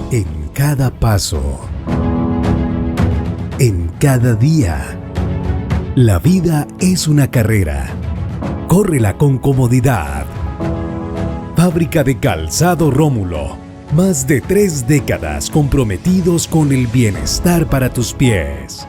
En cada paso, en cada día, la vida es una carrera. Córrela con comodidad. Fábrica de Calzado Rómulo. Más de 3 décadas comprometidos con el bienestar para tus pies.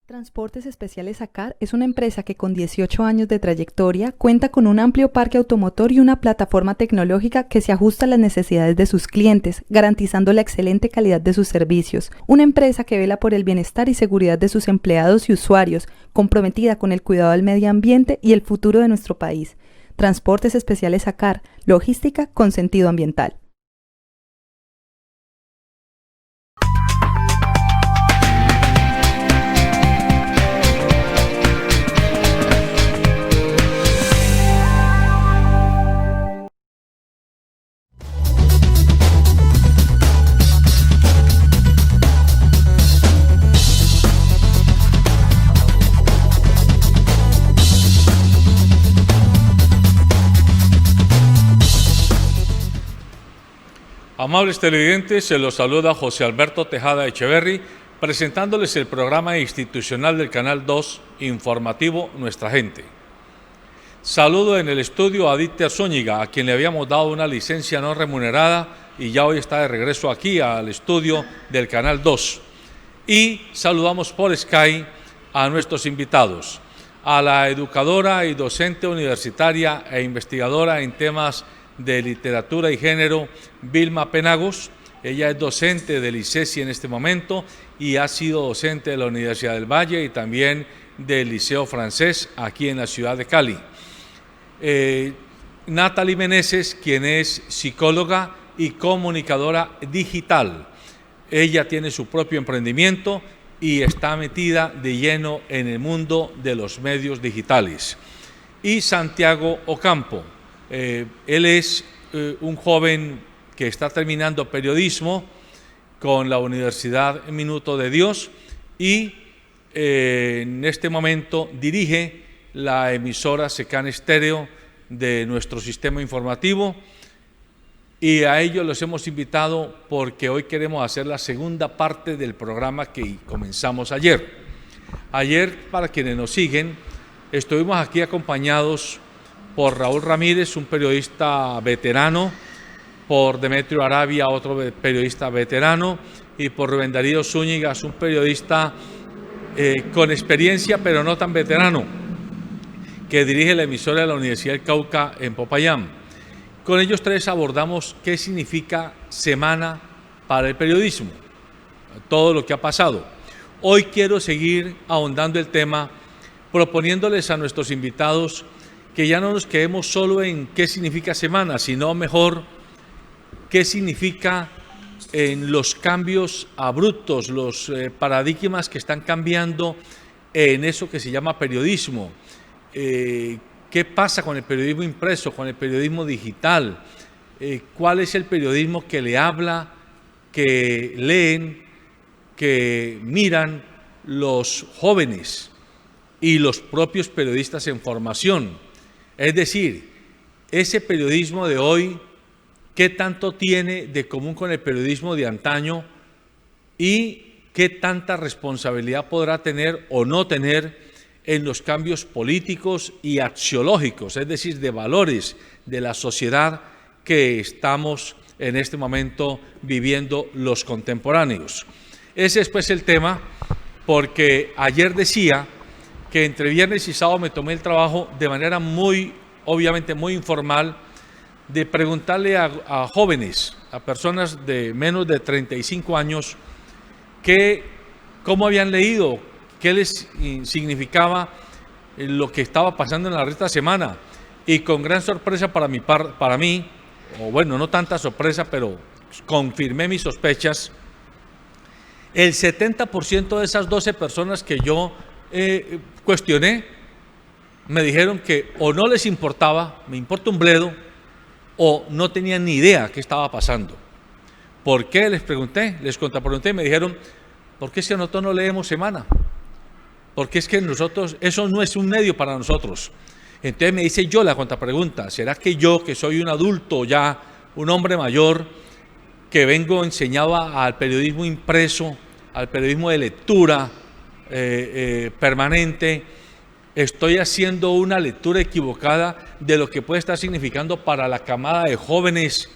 Transportes Especiales ACAR es una empresa que con 18 años de trayectoria cuenta con un amplio parque automotor y una plataforma tecnológica que se ajusta a las necesidades de sus clientes, garantizando la excelente calidad de sus servicios. Una empresa que vela por el bienestar y seguridad de sus empleados y usuarios, comprometida con el cuidado del medio ambiente y el futuro de nuestro país. Transportes Especiales ACAR, logística con sentido ambiental. Amables televidentes, se los saluda José Alberto Tejada Echeverry, presentándoles el programa institucional del Canal 2, informativo Nuestra Gente. Saludo en el estudio a Aditya Zúñiga, a quien le habíamos dado una licencia no remunerada y ya hoy está de regreso aquí al estudio del Canal 2. Y saludamos por Sky a nuestros invitados, a la educadora y docente universitaria e investigadora en temas de literatura y género, Vilma Penagos. Ella es docente del ICESI en este momento y ha sido docente de la Universidad del Valle y también del Liceo Francés aquí en la ciudad de Cali. Natalie Meneses, quien es psicóloga y comunicadora digital. Ella tiene su propio emprendimiento y está metida de lleno en el mundo de los medios digitales. Y Santiago Ocampo. Él es un joven que está terminando periodismo con la Universidad Minuto de Dios y en este momento dirige la emisora Secan Estéreo de nuestro sistema informativo, y a ellos los hemos invitado porque hoy queremos hacer la segunda parte del programa que comenzamos ayer. Ayer, para quienes nos siguen, estuvimos aquí acompañados por Raúl Ramírez, un periodista veterano, por Demetrio Arabia, otro periodista veterano, y por Rubén Darío Zúñiga, un periodista con experiencia pero no tan veterano, que dirige la emisora de la Universidad del Cauca en Popayán. Con ellos tres abordamos qué significa semana para el periodismo, todo lo que ha pasado. Hoy quiero seguir ahondando el tema, proponiéndoles a nuestros invitados que ya no nos quedemos solo en qué significa semana, sino mejor qué significa en los cambios abruptos, los paradigmas que están cambiando en eso que se llama periodismo. ¿Qué pasa con el periodismo impreso, con el periodismo digital? ¿Cuál es el periodismo que le habla, que leen, que miran los jóvenes y los propios periodistas en formación? Es decir, ese periodismo de hoy, ¿qué tanto tiene de común con el periodismo de antaño y qué tanta responsabilidad podrá tener o no tener en los cambios políticos y axiológicos, es decir, de valores de la sociedad que estamos en este momento viviendo los contemporáneos? Ese es pues el tema, porque ayer decía que entre viernes y sábado me tomé el trabajo de manera obviamente muy informal, de preguntarle a jóvenes, a personas de menos de 35 años, cómo habían leído, qué les significaba lo que estaba pasando en la resta semana. Y con gran sorpresa para mí, o bueno, no tanta sorpresa, pero confirmé mis sospechas, el 70% de esas 12 personas que yo cuestioné, me dijeron que o no les importaba, me importa un bledo, o no tenían ni idea qué estaba pasando. ¿Por qué? Les pregunté, les contrapregunté y me dijeron, ¿por qué es que nosotros no leemos semana? Porque es que nosotros, eso no es un medio para nosotros. Entonces me hice yo la contrapregunta, ¿será que yo, que soy un adulto ya, un hombre mayor, que vengo enseñado al periodismo impreso, al periodismo de lectura permanente, estoy haciendo una lectura equivocada de lo que puede estar significando para la camada de jóvenes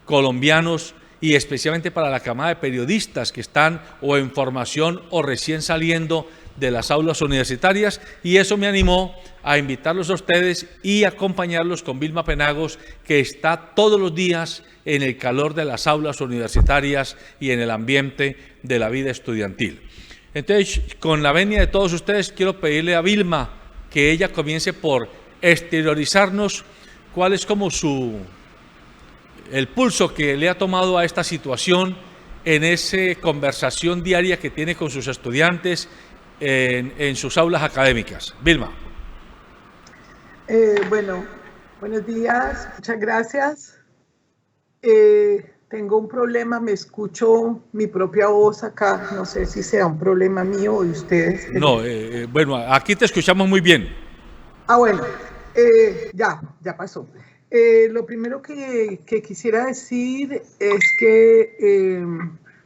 colombianos y especialmente para la camada de periodistas que están o en formación o recién saliendo de las aulas universitarias? Y eso me animó a invitarlos a ustedes y acompañarlos con Vilma Penagos, que está todos los días en el calor de las aulas universitarias y en el ambiente de la vida estudiantil. Entonces, con la venia de todos ustedes, quiero pedirle a Vilma que ella comience por exteriorizarnos cuál es como el pulso que le ha tomado a esta situación en esa conversación diaria que tiene con sus estudiantes en sus aulas académicas. Vilma. Bueno, buenos días, muchas gracias. Tengo un problema, me escucho mi propia voz acá, no sé si sea un problema mío o de ustedes. No, bueno, aquí te escuchamos muy bien. Bueno, ya pasó. Lo primero que quisiera decir es que,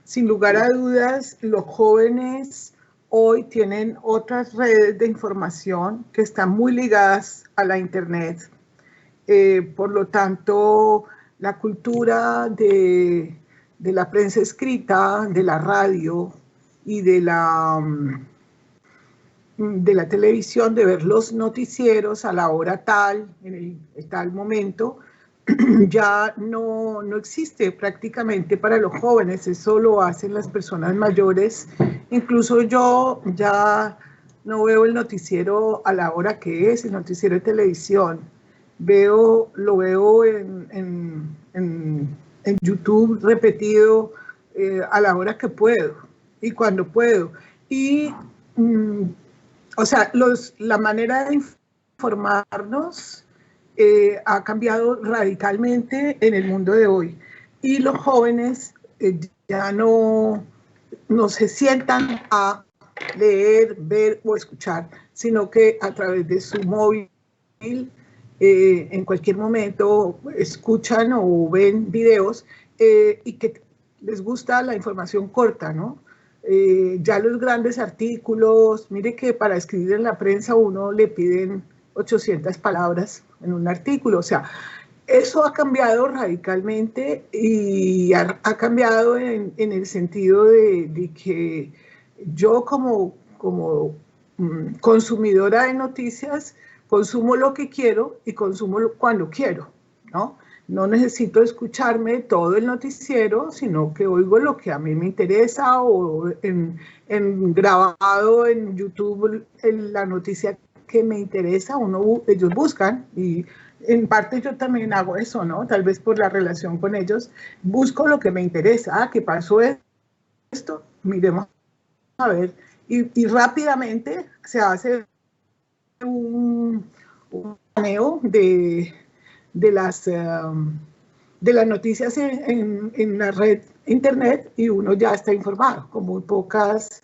sin lugar a dudas, los jóvenes hoy tienen otras redes de información que están muy ligadas a la Internet. Por lo tanto, la cultura de la prensa escrita, de la radio y de la televisión, de ver los noticieros a la hora tal, en el tal momento, ya no existe prácticamente para los jóvenes. Eso lo hacen las personas mayores. Incluso yo ya no veo el noticiero a la hora que es, el noticiero de televisión. Lo veo en YouTube repetido a la hora que puedo y cuando puedo. Y, o sea, la manera de informarnos ha cambiado radicalmente en el mundo de hoy. Y los jóvenes ya no se sientan a leer, ver o escuchar, sino que a través de su móvil, en cualquier momento escuchan o ven videos y que les gusta la información corta, ¿no? Ya los grandes artículos, mire que para escribir en la prensa a uno le piden 800 palabras en un artículo. O sea, eso ha cambiado radicalmente y ha cambiado en el sentido de que yo como consumidora de noticias consumo lo que quiero y consumo cuando quiero, ¿no? No necesito escucharme todo el noticiero, sino que oigo lo que a mí me interesa o en grabado en YouTube la noticia que me interesa. Ellos buscan y en parte yo también hago eso, ¿no? Tal vez por la relación con ellos, busco lo que me interesa. ¿Qué pasó esto? Miremos a ver. Y rápidamente se hace un paneo de las noticias en la red internet y uno ya está informado, con muy pocas.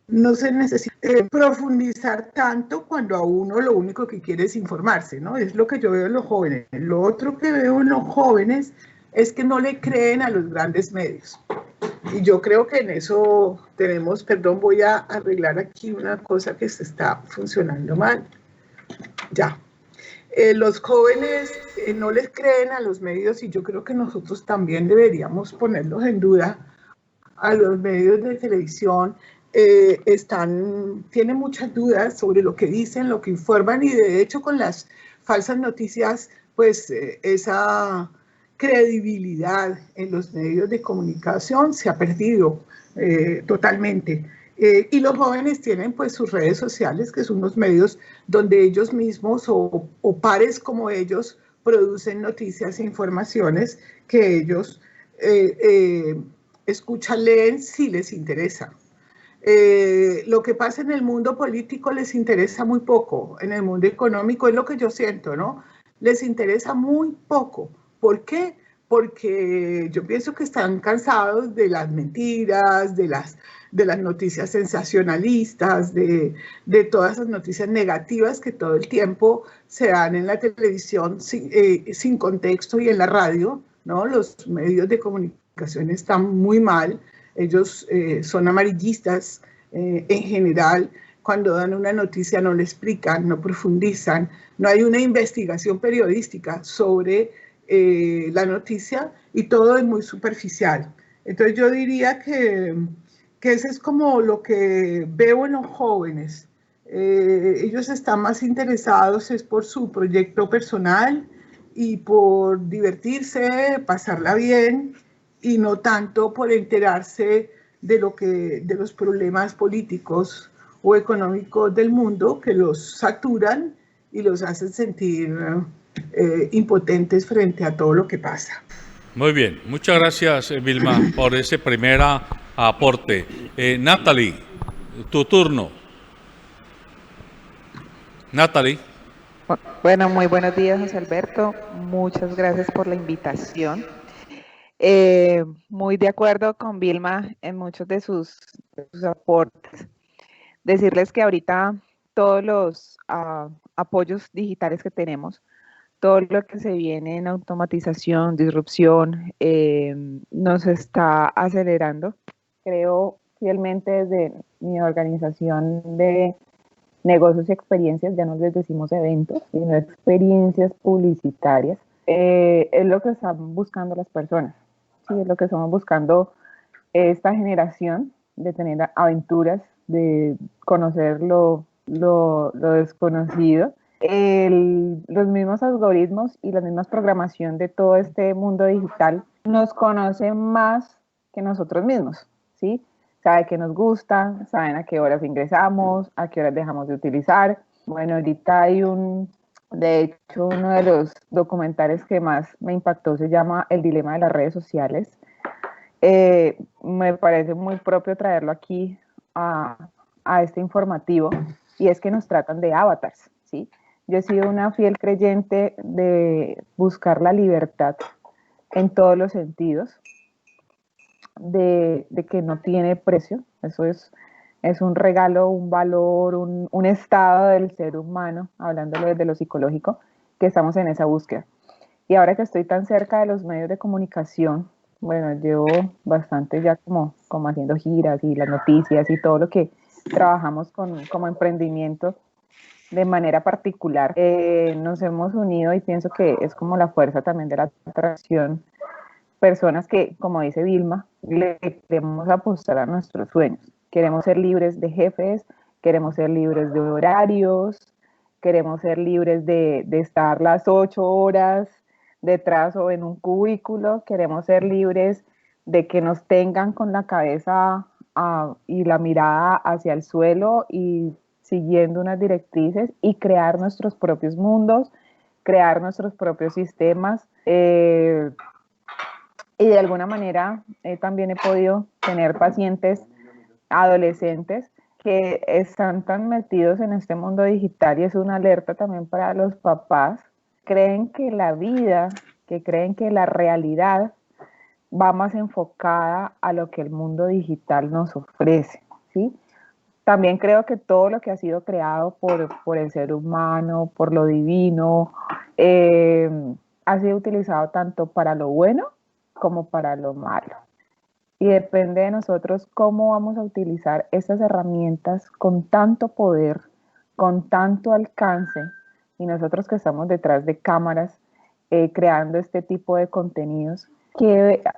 No se necesita profundizar tanto cuando a uno lo único que quiere es informarse, ¿no? Es lo que yo veo en los jóvenes. Lo otro que veo en los jóvenes es que no le creen a los grandes medios. Y yo creo que en eso tenemos, perdón, voy a arreglar aquí una cosa que se está funcionando mal. Ya. Los jóvenes no les creen a los medios y yo creo que nosotros también deberíamos ponerlos en duda a los medios de televisión. Tienen muchas dudas sobre lo que dicen, lo que informan y de hecho con las falsas noticias, pues credibilidad en los medios de comunicación se ha perdido totalmente. Y los jóvenes tienen pues sus redes sociales, que son unos medios donde ellos mismos o pares como ellos producen noticias e informaciones que ellos escuchan, leen si les interesa. Lo que pasa en el mundo político les interesa muy poco, en el mundo económico es lo que yo siento, ¿no? Les interesa muy poco. ¿Por qué? Porque yo pienso que están cansados de las mentiras, de las noticias sensacionalistas, de todas esas noticias negativas que todo el tiempo se dan en la televisión sin contexto y en la radio, ¿no? Los medios de comunicación están muy mal, ellos son amarillistas en general. Cuando dan una noticia no le explican, no profundizan, no hay una investigación periodística sobre la noticia y todo es muy superficial. Entonces yo diría que eso es como lo que veo en los jóvenes. Ellos están más interesados es por su proyecto personal y por divertirse, pasarla bien y no tanto por enterarse de los problemas políticos o económicos del mundo que los saturan y los hacen sentir impotentes frente a todo lo que pasa. Muy bien, muchas gracias Vilma por ese primer aporte. Natalie, tu turno. Natalie. Bueno, muy buenos días, José Alberto. Muchas gracias por la invitación. Muy de acuerdo con Vilma en muchos de sus aportes. Decirles que ahorita todos los apoyos digitales que tenemos, todo lo que se viene en automatización, disrupción, nos está acelerando. Creo fielmente desde mi organización de negocios y experiencias, ya no les decimos eventos, sino experiencias publicitarias, es lo que están buscando las personas. Sí, es lo que estamos buscando esta generación, de tener aventuras, de conocer lo desconocido. Los mismos algoritmos y la misma programación de todo este mundo digital nos conocen más que nosotros mismos, ¿sí? Sabe qué nos gusta, saben a qué horas ingresamos, a qué horas dejamos de utilizar. Bueno, ahorita hay de hecho, uno de los documentales que más me impactó se llama El dilema de las redes sociales. Me parece muy propio traerlo aquí a este informativo, y es que nos tratan de avatars, ¿sí? Yo he sido una fiel creyente de buscar la libertad en todos los sentidos, de que no tiene precio. Eso es un regalo, un valor, un estado del ser humano, hablándolo desde lo psicológico, que estamos en esa búsqueda. Y ahora que estoy tan cerca de los medios de comunicación, bueno, llevo bastante ya como haciendo giras y las noticias y todo lo que trabajamos como emprendimiento de manera particular. Nos hemos unido y pienso que es como la fuerza también de la atracción. Personas que, como dice Vilma, le queremos apostar a nuestros sueños. Queremos ser libres de jefes, queremos ser libres de horarios, queremos ser libres de estar las 8 horas detrás o en un cubículo, queremos ser libres de que nos tengan con la cabeza y la mirada hacia el suelo y siguiendo unas directrices y crear nuestros propios mundos, crear nuestros propios sistemas. Y de alguna manera también he podido tener pacientes adolescentes que están tan metidos en este mundo digital, y es una alerta también para los papás. Creen que la vida, que creen que la realidad va más enfocada a lo que el mundo digital nos ofrece, ¿sí? También creo que todo lo que ha sido creado por el ser humano, por lo divino, ha sido utilizado tanto para lo bueno como para lo malo. Y depende de nosotros cómo vamos a utilizar estas herramientas con tanto poder, con tanto alcance, y nosotros que estamos detrás de cámaras creando este tipo de contenidos,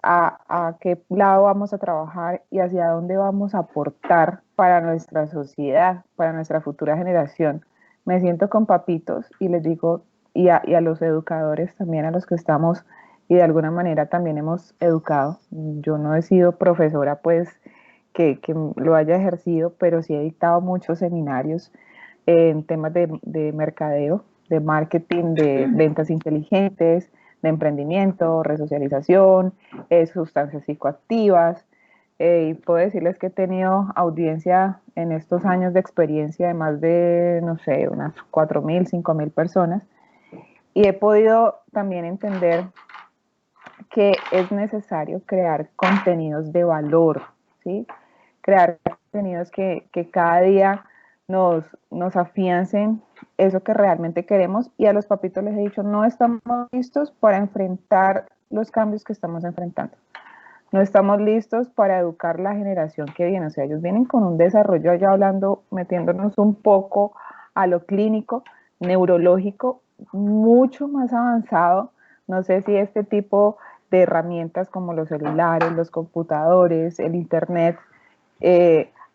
a qué lado vamos a trabajar y hacia dónde vamos a aportar para nuestra sociedad, para nuestra futura generación. Me siento con papitos y les digo, y a los educadores también, a los que estamos y de alguna manera también hemos educado. Yo no he sido profesora, pues, que lo haya ejercido, pero sí he dictado muchos seminarios en temas de mercadeo, de marketing, de ventas inteligentes, de emprendimiento, resocialización, sustancias psicoactivas. Y puedo decirles que he tenido audiencia en estos años de experiencia de más de, no sé, unas 4.000, 5.000 personas. Y he podido también entender que es necesario crear contenidos de valor, ¿sí? Crear contenidos que cada día nos afiancen eso que realmente queremos. Y a los papitos les he dicho, no estamos listos para enfrentar los cambios que estamos enfrentando. No estamos listos para educar la generación que viene. O sea, ellos vienen con un desarrollo, allá hablando, metiéndonos un poco a lo clínico, neurológico, mucho más avanzado. No sé si este tipo de herramientas como los celulares, los computadores, el internet,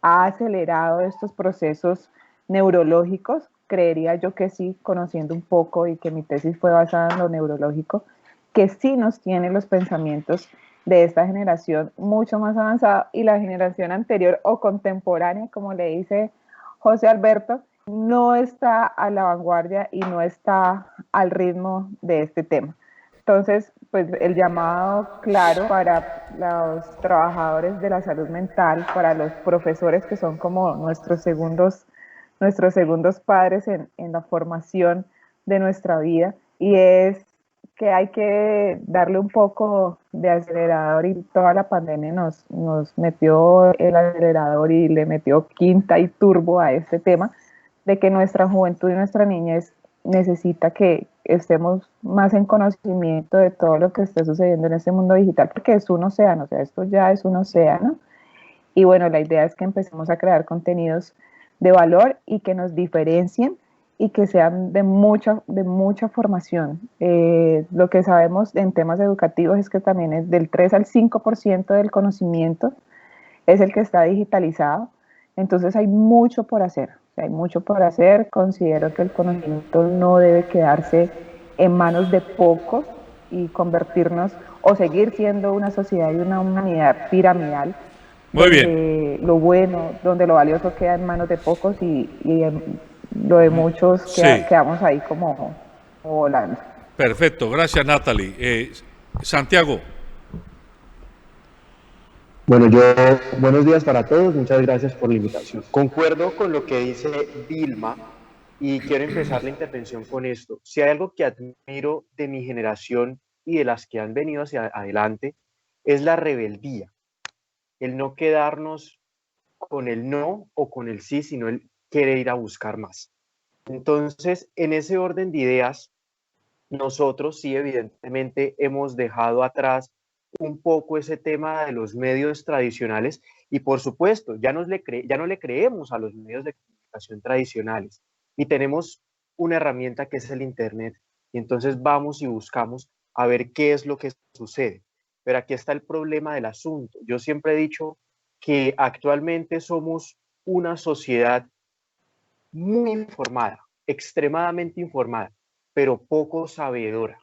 ha acelerado estos procesos neurológicos. Creería yo que sí, conociendo un poco, y que mi tesis fue basada en lo neurológico, que sí nos tiene los pensamientos de esta generación mucho más avanzada, y la generación anterior o contemporánea, como le dice José Alberto, no está a la vanguardia y no está al ritmo de este tema. Entonces, pues el llamado claro para los trabajadores de la salud mental, para los profesores que son como nuestros segundos padres en la formación de nuestra vida, y es que hay que darle un poco de acelerador, y toda la pandemia nos metió el acelerador y le metió quinta y turbo a este tema, de que nuestra juventud y nuestra niñez necesita que estemos más en conocimiento de todo lo que esté sucediendo en este mundo digital, porque es un océano, o sea, esto ya es un océano. Y bueno, la idea es que empecemos a crear contenidos de valor y que nos diferencien y que sean de mucha formación. Lo que sabemos en temas educativos es que también es del 3 al 5% del conocimiento es el que está digitalizado. Entonces hay mucho por hacer, o sea, hay mucho por hacer. Considero que el conocimiento no debe quedarse en manos de pocos y convertirnos o seguir siendo una sociedad y una humanidad piramidal, Muy bien. donde lo bueno, donde lo valioso queda en manos de pocos, y lo de muchos Sí, quedamos ahí como volando. perfecto. Gracias, Natalie. Santiago. Bueno, buenos días para todos, muchas gracias por la invitación. Concuerdo con lo que dice Vilma y quiero empezar la intervención con esto. Si hay algo que admiro de mi generación y de las que han venido hacia adelante, es la rebeldía, el no quedarnos con el no o con el sí, sino el querer ir a buscar más. Entonces, en ese orden de ideas, nosotros sí, evidentemente, hemos dejado atrás un poco ese tema de los medios tradicionales y, por supuesto, ya no le creemos a los medios de comunicación tradicionales y tenemos una herramienta que es el Internet, y entonces vamos y buscamos a ver qué es lo que sucede. Pero aquí está el problema del asunto. Yo siempre he dicho que actualmente somos una sociedad muy informada, extremadamente informada, pero poco sabedora.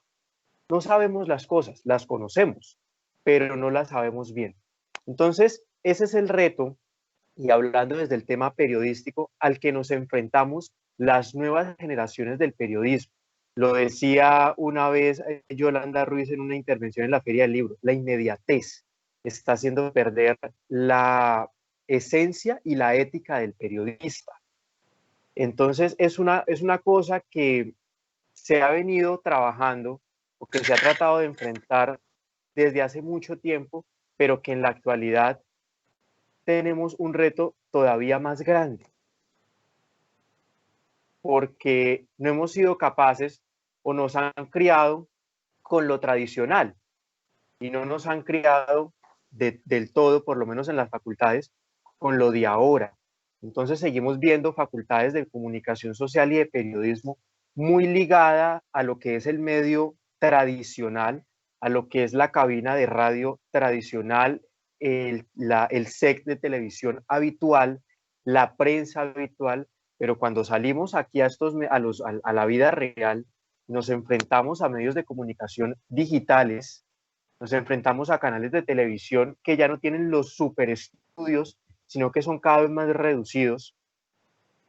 No sabemos las cosas, las conocemos, pero no las sabemos bien. Entonces, ese es el reto, y hablando desde el tema periodístico, al que nos enfrentamos las nuevas generaciones del periodismo. Lo decía una vez Yolanda Ruiz en una intervención en la Feria del Libro, la inmediatez está haciendo perder la esencia y la ética del periodista. Entonces, es una cosa que se ha venido trabajando o que se ha tratado de enfrentar desde hace mucho tiempo, pero que en la actualidad tenemos un reto todavía más grande, porque no hemos sido capaces o nos han criado con lo tradicional y no nos han criado del todo, por lo menos en las facultades, con lo de ahora. Entonces seguimos viendo facultades de comunicación social y de periodismo muy ligada a lo que es el medio tradicional, a lo que es la cabina de radio tradicional, el set de televisión habitual, la prensa habitual, pero cuando salimos aquí a la vida real, nos enfrentamos a medios de comunicación digitales Nos enfrentamos a canales de televisión que ya no tienen los super estudios, sino que son cada vez más reducidos,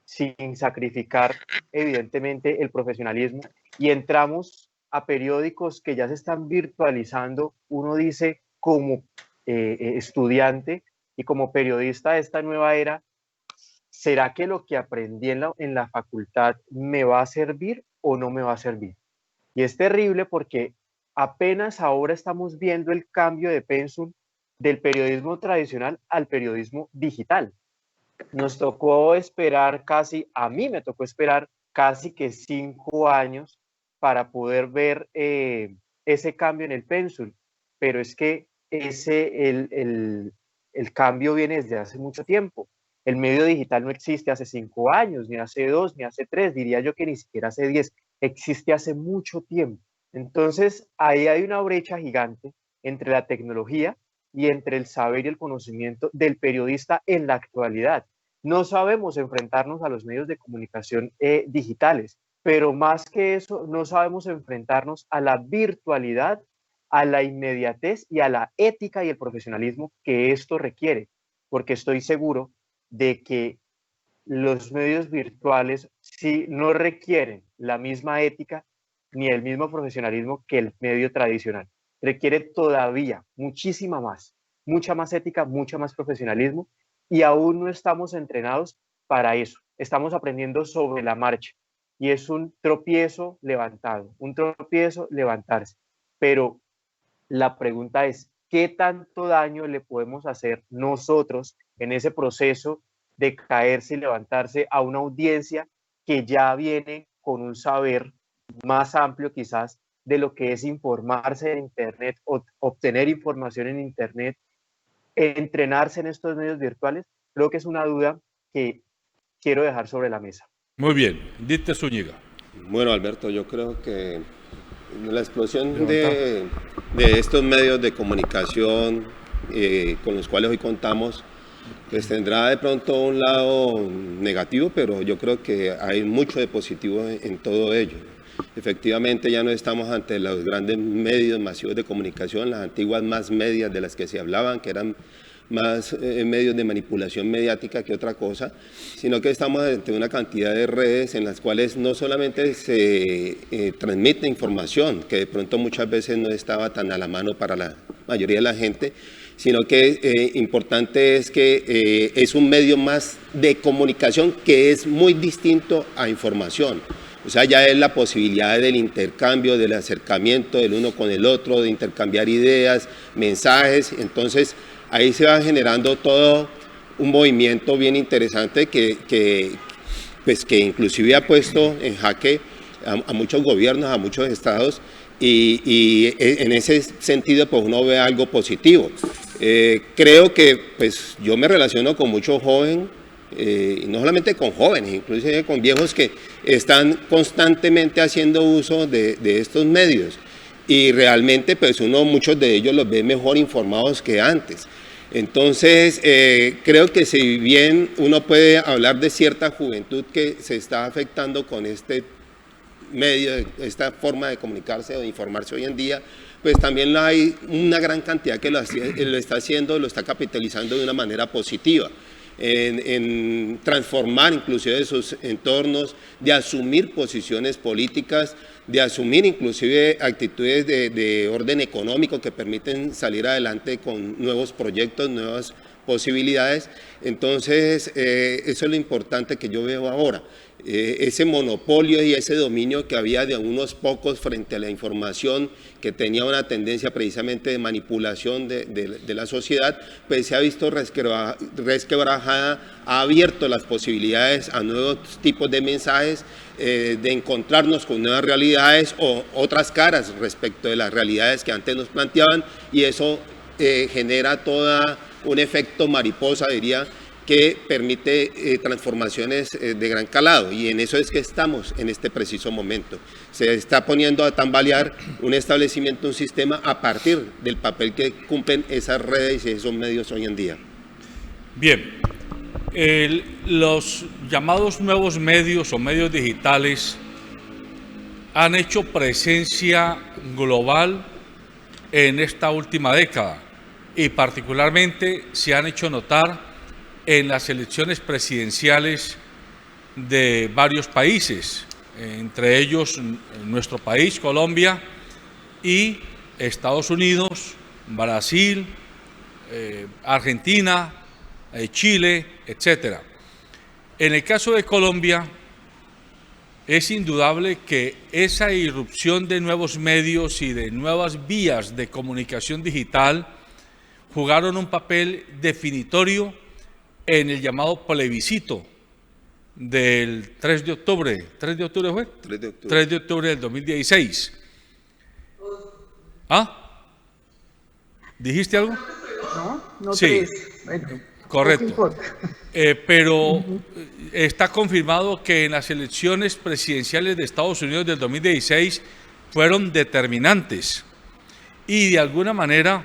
sin sacrificar evidentemente el profesionalismo, y entramos a periódicos que ya se están virtualizando. Uno dice como estudiante y como periodista de esta nueva era, ¿será que lo que aprendí en la facultad me va a servir o no me va a servir? Y es terrible porque apenas ahora estamos viendo el cambio de pensum del periodismo tradicional al periodismo digital. Nos tocó esperar a mí me tocó esperar casi que 5 años para poder ver ese cambio en el pensum, pero es que el cambio viene desde hace mucho tiempo. El medio digital no existe hace 5 años, ni hace 2, ni hace 3, diría yo que ni siquiera hace 10, existe hace mucho tiempo. Entonces, ahí hay una brecha gigante entre la tecnología y entre el saber y el conocimiento del periodista en la actualidad. No sabemos enfrentarnos a los medios de comunicación digitales, pero más que eso, no sabemos enfrentarnos a la virtualidad, a la inmediatez y a la ética y el profesionalismo que esto requiere, porque estoy seguro de que los medios virtuales sí no requieren la misma ética ni el mismo profesionalismo que el medio tradicional. Requiere todavía mucha más ética, mucho más profesionalismo, y aún no estamos entrenados para eso. Estamos aprendiendo sobre la marcha y es un tropiezo levantarse. Pero la pregunta es, ¿qué tanto daño le podemos hacer nosotros en ese proceso de caerse y levantarse a una audiencia que ya viene con un saber más amplio quizás de lo que es informarse en Internet, o obtener información en Internet, entrenarse en estos medios virtuales? Creo que es una duda que quiero dejar sobre la mesa. Muy bien, Dieter Zúñiga. Bueno, Alberto, yo creo que la explosión de estos medios de comunicación con los cuales hoy contamos, pues tendrá de pronto un lado negativo, pero yo creo que hay mucho de positivo en todo ello. Efectivamente, ya no estamos ante los grandes medios masivos de comunicación, las antiguas más medias de las que se hablaban, que eran más medios de manipulación mediática que otra cosa, sino que estamos ante una cantidad de redes en las cuales no solamente se transmite información, que de pronto muchas veces no estaba tan a la mano para la mayoría de la gente, sino que importante es que es un medio más de comunicación que es muy distinto a información. O sea, ya es la posibilidad del intercambio, del acercamiento del uno con el otro, de intercambiar ideas, mensajes. Entonces, ahí se va generando todo un movimiento bien interesante que inclusive ha puesto en jaque a muchos gobiernos, a muchos estados, y en ese sentido pues uno ve algo positivo. Creo que pues yo me relaciono con muchos jóvenes, y no solamente con jóvenes, inclusive con viejos que están constantemente haciendo uso de estos medios, y realmente pues muchos de ellos los ve mejor informados que antes. Entonces creo que si bien uno puede hablar de cierta juventud que se está afectando con este medio, esta forma de comunicarse o de informarse hoy en día, pues también hay una gran cantidad que lo está haciendo, lo está capitalizando de una manera positiva, en transformar inclusive sus entornos, de asumir posiciones políticas, de asumir inclusive actitudes de orden económico que permiten salir adelante con nuevos proyectos, nuevas posibilidades. Entonces, eso es lo importante que yo veo ahora. Ese monopolio y ese dominio que había de unos pocos frente a la información, que tenía una tendencia precisamente de manipulación de la sociedad, pues se ha visto resquebrajada, ha abierto las posibilidades a nuevos tipos de mensajes, de encontrarnos con nuevas realidades o otras caras respecto de las realidades que antes nos planteaban, y eso genera todo un efecto mariposa, diría, que permite transformaciones de gran calado, y en eso es que estamos en este preciso momento. Se está poniendo a tambalear un establecimiento, un sistema, a partir del papel que cumplen esas redes y esos medios hoy en día. Bien, los llamados nuevos medios o medios digitales han hecho presencia global en esta última década y particularmente se han hecho notar en las elecciones presidenciales de varios países, entre ellos nuestro país, Colombia, y Estados Unidos, Brasil, Argentina, Chile, etc. En el caso de Colombia, es indudable que esa irrupción de nuevos medios y de nuevas vías de comunicación digital jugaron un papel definitorio en el llamado plebiscito del 3 de octubre. ¿3 de octubre fue? 3 de octubre. 3 de octubre del 2016. ¿Ah? ¿Dijiste algo? No Sí. 3. Bueno, correcto. Pero está confirmado que en las elecciones presidenciales de Estados Unidos del 2016 fueron determinantes y de alguna manera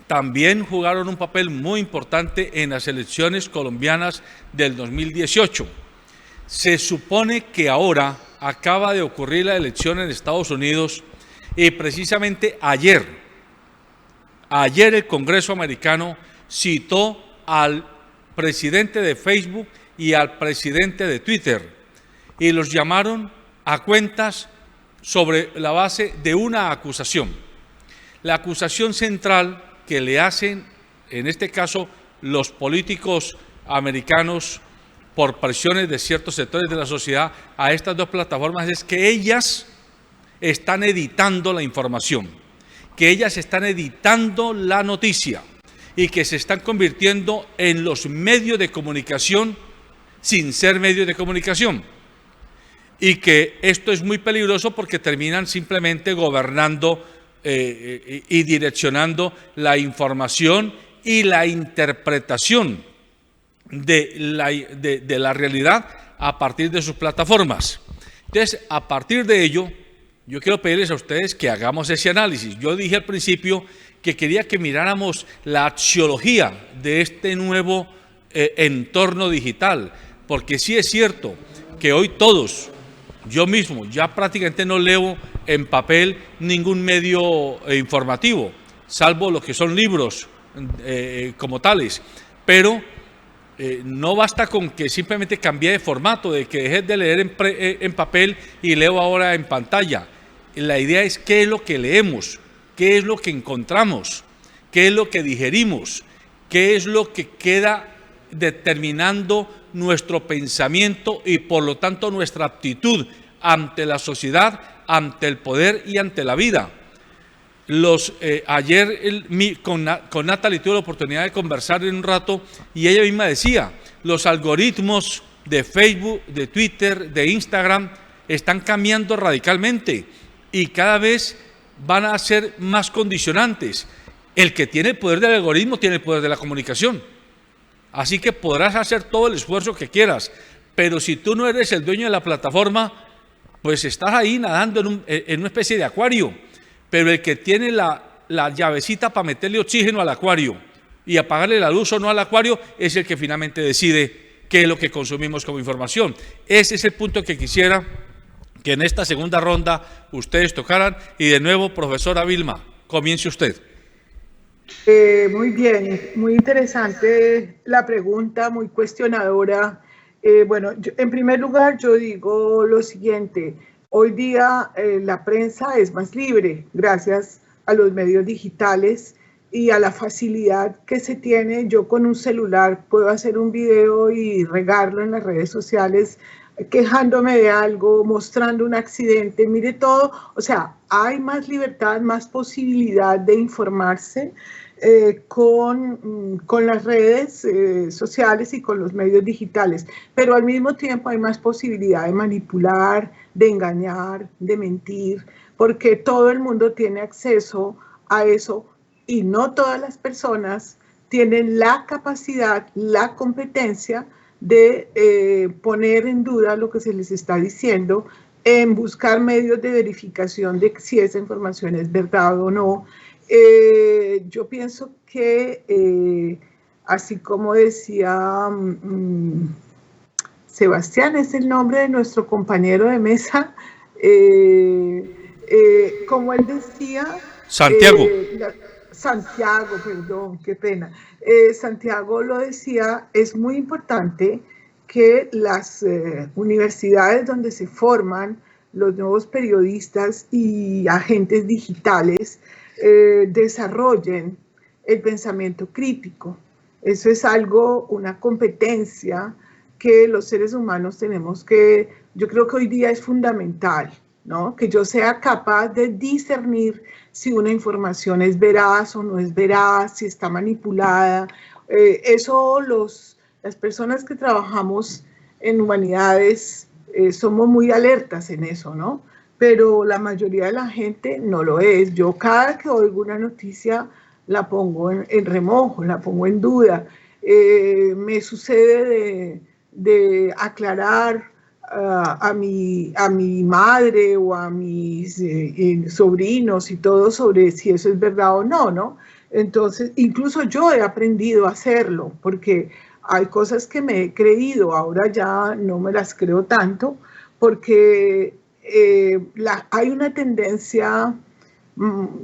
también jugaron un papel muy importante en las elecciones colombianas del 2018. Se supone que ahora acaba de ocurrir la elección en Estados Unidos y precisamente ayer el Congreso americano citó al presidente de Facebook y al presidente de Twitter y los llamaron a cuentas sobre la base de una acusación. La acusación central que le hacen, en este caso, los políticos americanos por presiones de ciertos sectores de la sociedad a estas dos plataformas es que ellas están editando la información, que ellas están editando la noticia y que se están convirtiendo en los medios de comunicación sin ser medios de comunicación. Y que esto es muy peligroso porque terminan simplemente gobernando y direccionando la información y la interpretación de la realidad a partir de sus plataformas. Entonces, a partir de ello, yo quiero pedirles a ustedes que hagamos ese análisis. Yo dije al principio que quería que miráramos la axiología de este nuevo entorno digital, porque sí es cierto que hoy todos, yo mismo, ya prácticamente no leo en papel ningún medio informativo, salvo lo que son libros como tales, pero no basta con que simplemente cambie de formato, de que dejes de leer en papel y leo ahora en pantalla. La idea es qué es lo que leemos, qué es lo que encontramos, qué es lo que digerimos, qué es lo que queda determinando nuestro pensamiento y por lo tanto nuestra actitud ante la sociedad, ante el poder y ante la vida. Ayer con Natalie tuve la oportunidad de conversar en un rato y ella misma decía, los algoritmos de Facebook, de Twitter, de Instagram están cambiando radicalmente y cada vez van a ser más condicionantes. El que tiene el poder del algoritmo tiene el poder de la comunicación. Así que podrás hacer todo el esfuerzo que quieras, pero si tú no eres el dueño de la plataforma, pues estás ahí nadando en una especie de acuario. Pero el que tiene la llavecita para meterle oxígeno al acuario y apagarle la luz o no al acuario es el que finalmente decide qué es lo que consumimos como información. Ese es el punto que quisiera que en esta segunda ronda ustedes tocaran. Y de nuevo, profesora Vilma, comience usted. Muy bien, muy interesante la pregunta, muy cuestionadora. Bueno, en primer lugar yo digo lo siguiente, hoy día la prensa es más libre gracias a los medios digitales y a la facilidad que se tiene. Yo con un celular puedo hacer un video y regarlo en las redes sociales quejándome de algo, mostrando un accidente, mire todo, o sea, hay más libertad, más posibilidad de informarse con las redes sociales y con los medios digitales, pero al mismo tiempo hay más posibilidad de manipular, de engañar, de mentir, porque todo el mundo tiene acceso a eso y no todas las personas tienen la capacidad, la competencia de poner en duda lo que se les está diciendo, en buscar medios de verificación de si esa información es verdad o no. Yo pienso que, así como decía Sebastián, es el nombre de nuestro compañero de mesa, como él decía, Santiago. Santiago, perdón, qué pena. Santiago lo decía, es muy importante que las universidades donde se forman los nuevos periodistas y agentes digitales desarrollen el pensamiento crítico. Eso es algo, una competencia que los seres humanos tenemos que, yo creo que hoy día es fundamental, ¿no? Que yo sea capaz de discernir si una información es veraz o no es veraz, si está manipulada. Eso las personas que trabajamos en humanidades somos muy alertas en eso, ¿no? Pero la mayoría de la gente no lo es. Yo cada que oigo una noticia la pongo en remojo, la pongo en duda. Me sucede de aclarar a mi madre o a mis sobrinos y todo sobre si eso es verdad o no, ¿no? Entonces, incluso yo he aprendido a hacerlo, porque hay cosas que me he creído, ahora ya no me las creo tanto, porque hay una tendencia,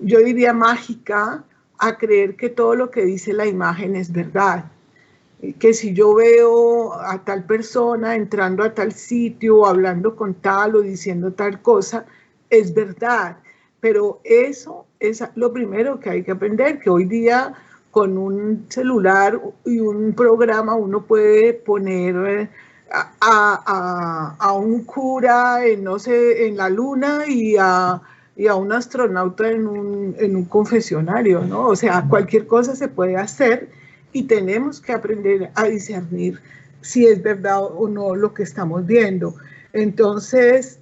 yo diría mágica, a creer que todo lo que dice la imagen es verdad. Que si yo veo a tal persona entrando a tal sitio, hablando con tal o diciendo tal cosa, es verdad. Pero eso es lo primero que hay que aprender, que hoy día con un celular y un programa uno puede poner a un cura en, no sé, en la luna y a un astronauta en un confesionario, ¿no? O sea, cualquier cosa se puede hacer y tenemos que aprender a discernir si es verdad o no lo que estamos viendo. Entonces,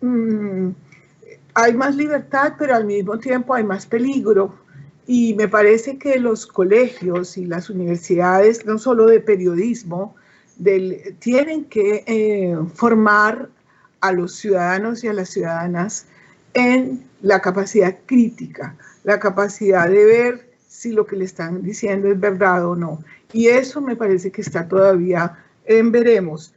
hay más libertad, pero al mismo tiempo hay más peligro. Y me parece que los colegios y las universidades, no solo de periodismo, tienen que formar a los ciudadanos y a las ciudadanas en la capacidad crítica, la capacidad de ver si lo que le están diciendo es verdad o no. Y eso me parece que está todavía en veremos.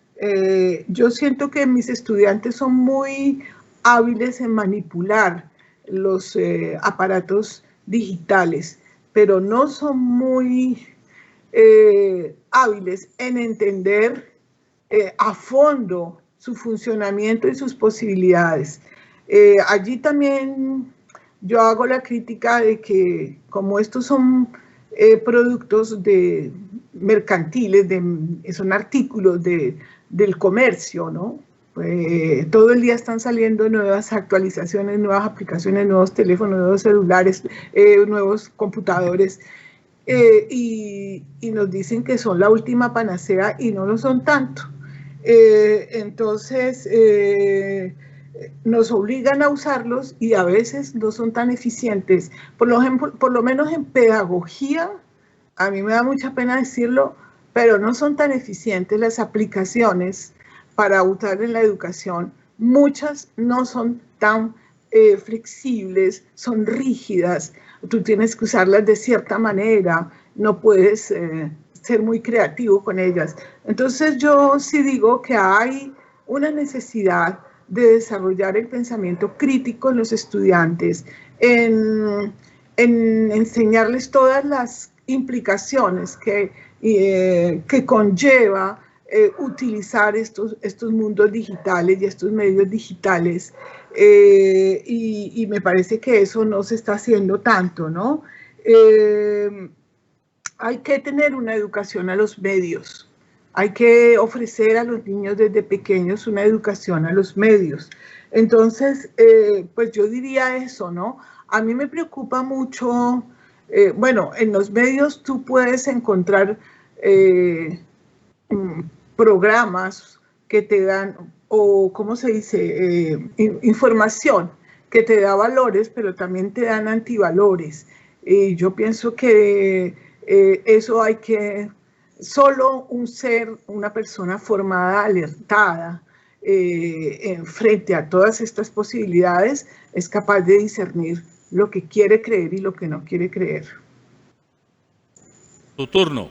Yo siento que mis estudiantes son muy hábiles en manipular los aparatos digitales, pero no son muy hábiles en entender a fondo su funcionamiento y sus posibilidades. Allí también yo hago la crítica de que como estos son productos mercantiles, son artículos del comercio, ¿no? Todo el día están saliendo nuevas actualizaciones, nuevas aplicaciones, nuevos teléfonos, nuevos celulares, nuevos computadores, y nos dicen que son la última panacea y no lo son tanto. Entonces, nos obligan a usarlos y a veces no son tan eficientes. Por lo menos en pedagogía, a mí me da mucha pena decirlo, pero no son tan eficientes las aplicaciones para usar en la educación. Muchas no son tan flexibles, son rígidas, tú tienes que usarlas de cierta manera, no puedes ser muy creativo con ellas. Entonces yo sí digo que hay una necesidad de desarrollar el pensamiento crítico en los estudiantes, en enseñarles todas las implicaciones que conlleva utilizar estos mundos digitales y estos medios digitales, y me parece que eso no se está haciendo tanto, ¿no? Hay que tener una educación a los medios. Hay que ofrecer a los niños desde pequeños una educación a los medios. Entonces, pues yo diría eso, ¿no? A mí me preocupa mucho, bueno, en los medios tú puedes encontrar programas que te dan, o ¿cómo se dice? Información que te da valores, pero también te dan antivalores. Yo pienso que eso hay que... Solo una persona formada, alertada, frente a todas estas posibilidades, es capaz de discernir lo que quiere creer y lo que no quiere creer. Tu turno.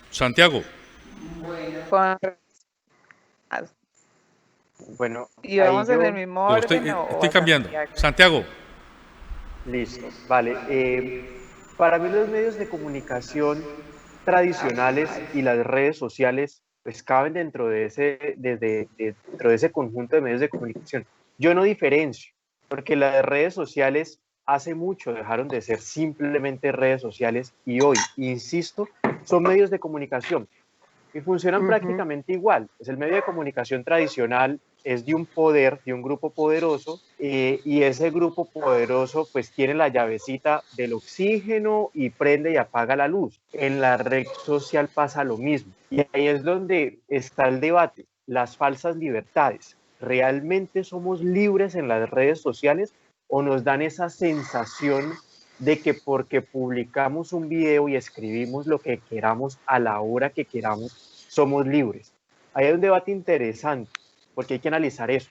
Santiago. Bueno, ¿Y vamos en el mismo orden? Estoy cambiando. Santiago. Listo, vale. Para mí los medios de comunicación tradicionales y las redes sociales pues caben dentro de dentro de ese conjunto de medios de comunicación. Yo no diferencio, porque las redes sociales hace mucho dejaron de ser simplemente redes sociales y hoy, insisto, son medios de comunicación y funcionan Ujú. prácticamente igual. Pues el medio de comunicación tradicional es de un poder, de un grupo poderoso, y ese grupo poderoso pues tiene la llavecita del oxígeno y prende y apaga la luz. En la red social pasa lo mismo. Y ahí es donde está el debate, las falsas libertades. ¿Realmente somos libres en las redes sociales o nos dan esa sensación de que porque publicamos un video y escribimos lo que queramos a la hora que queramos, somos libres? Hay un debate interesante porque hay que analizar eso.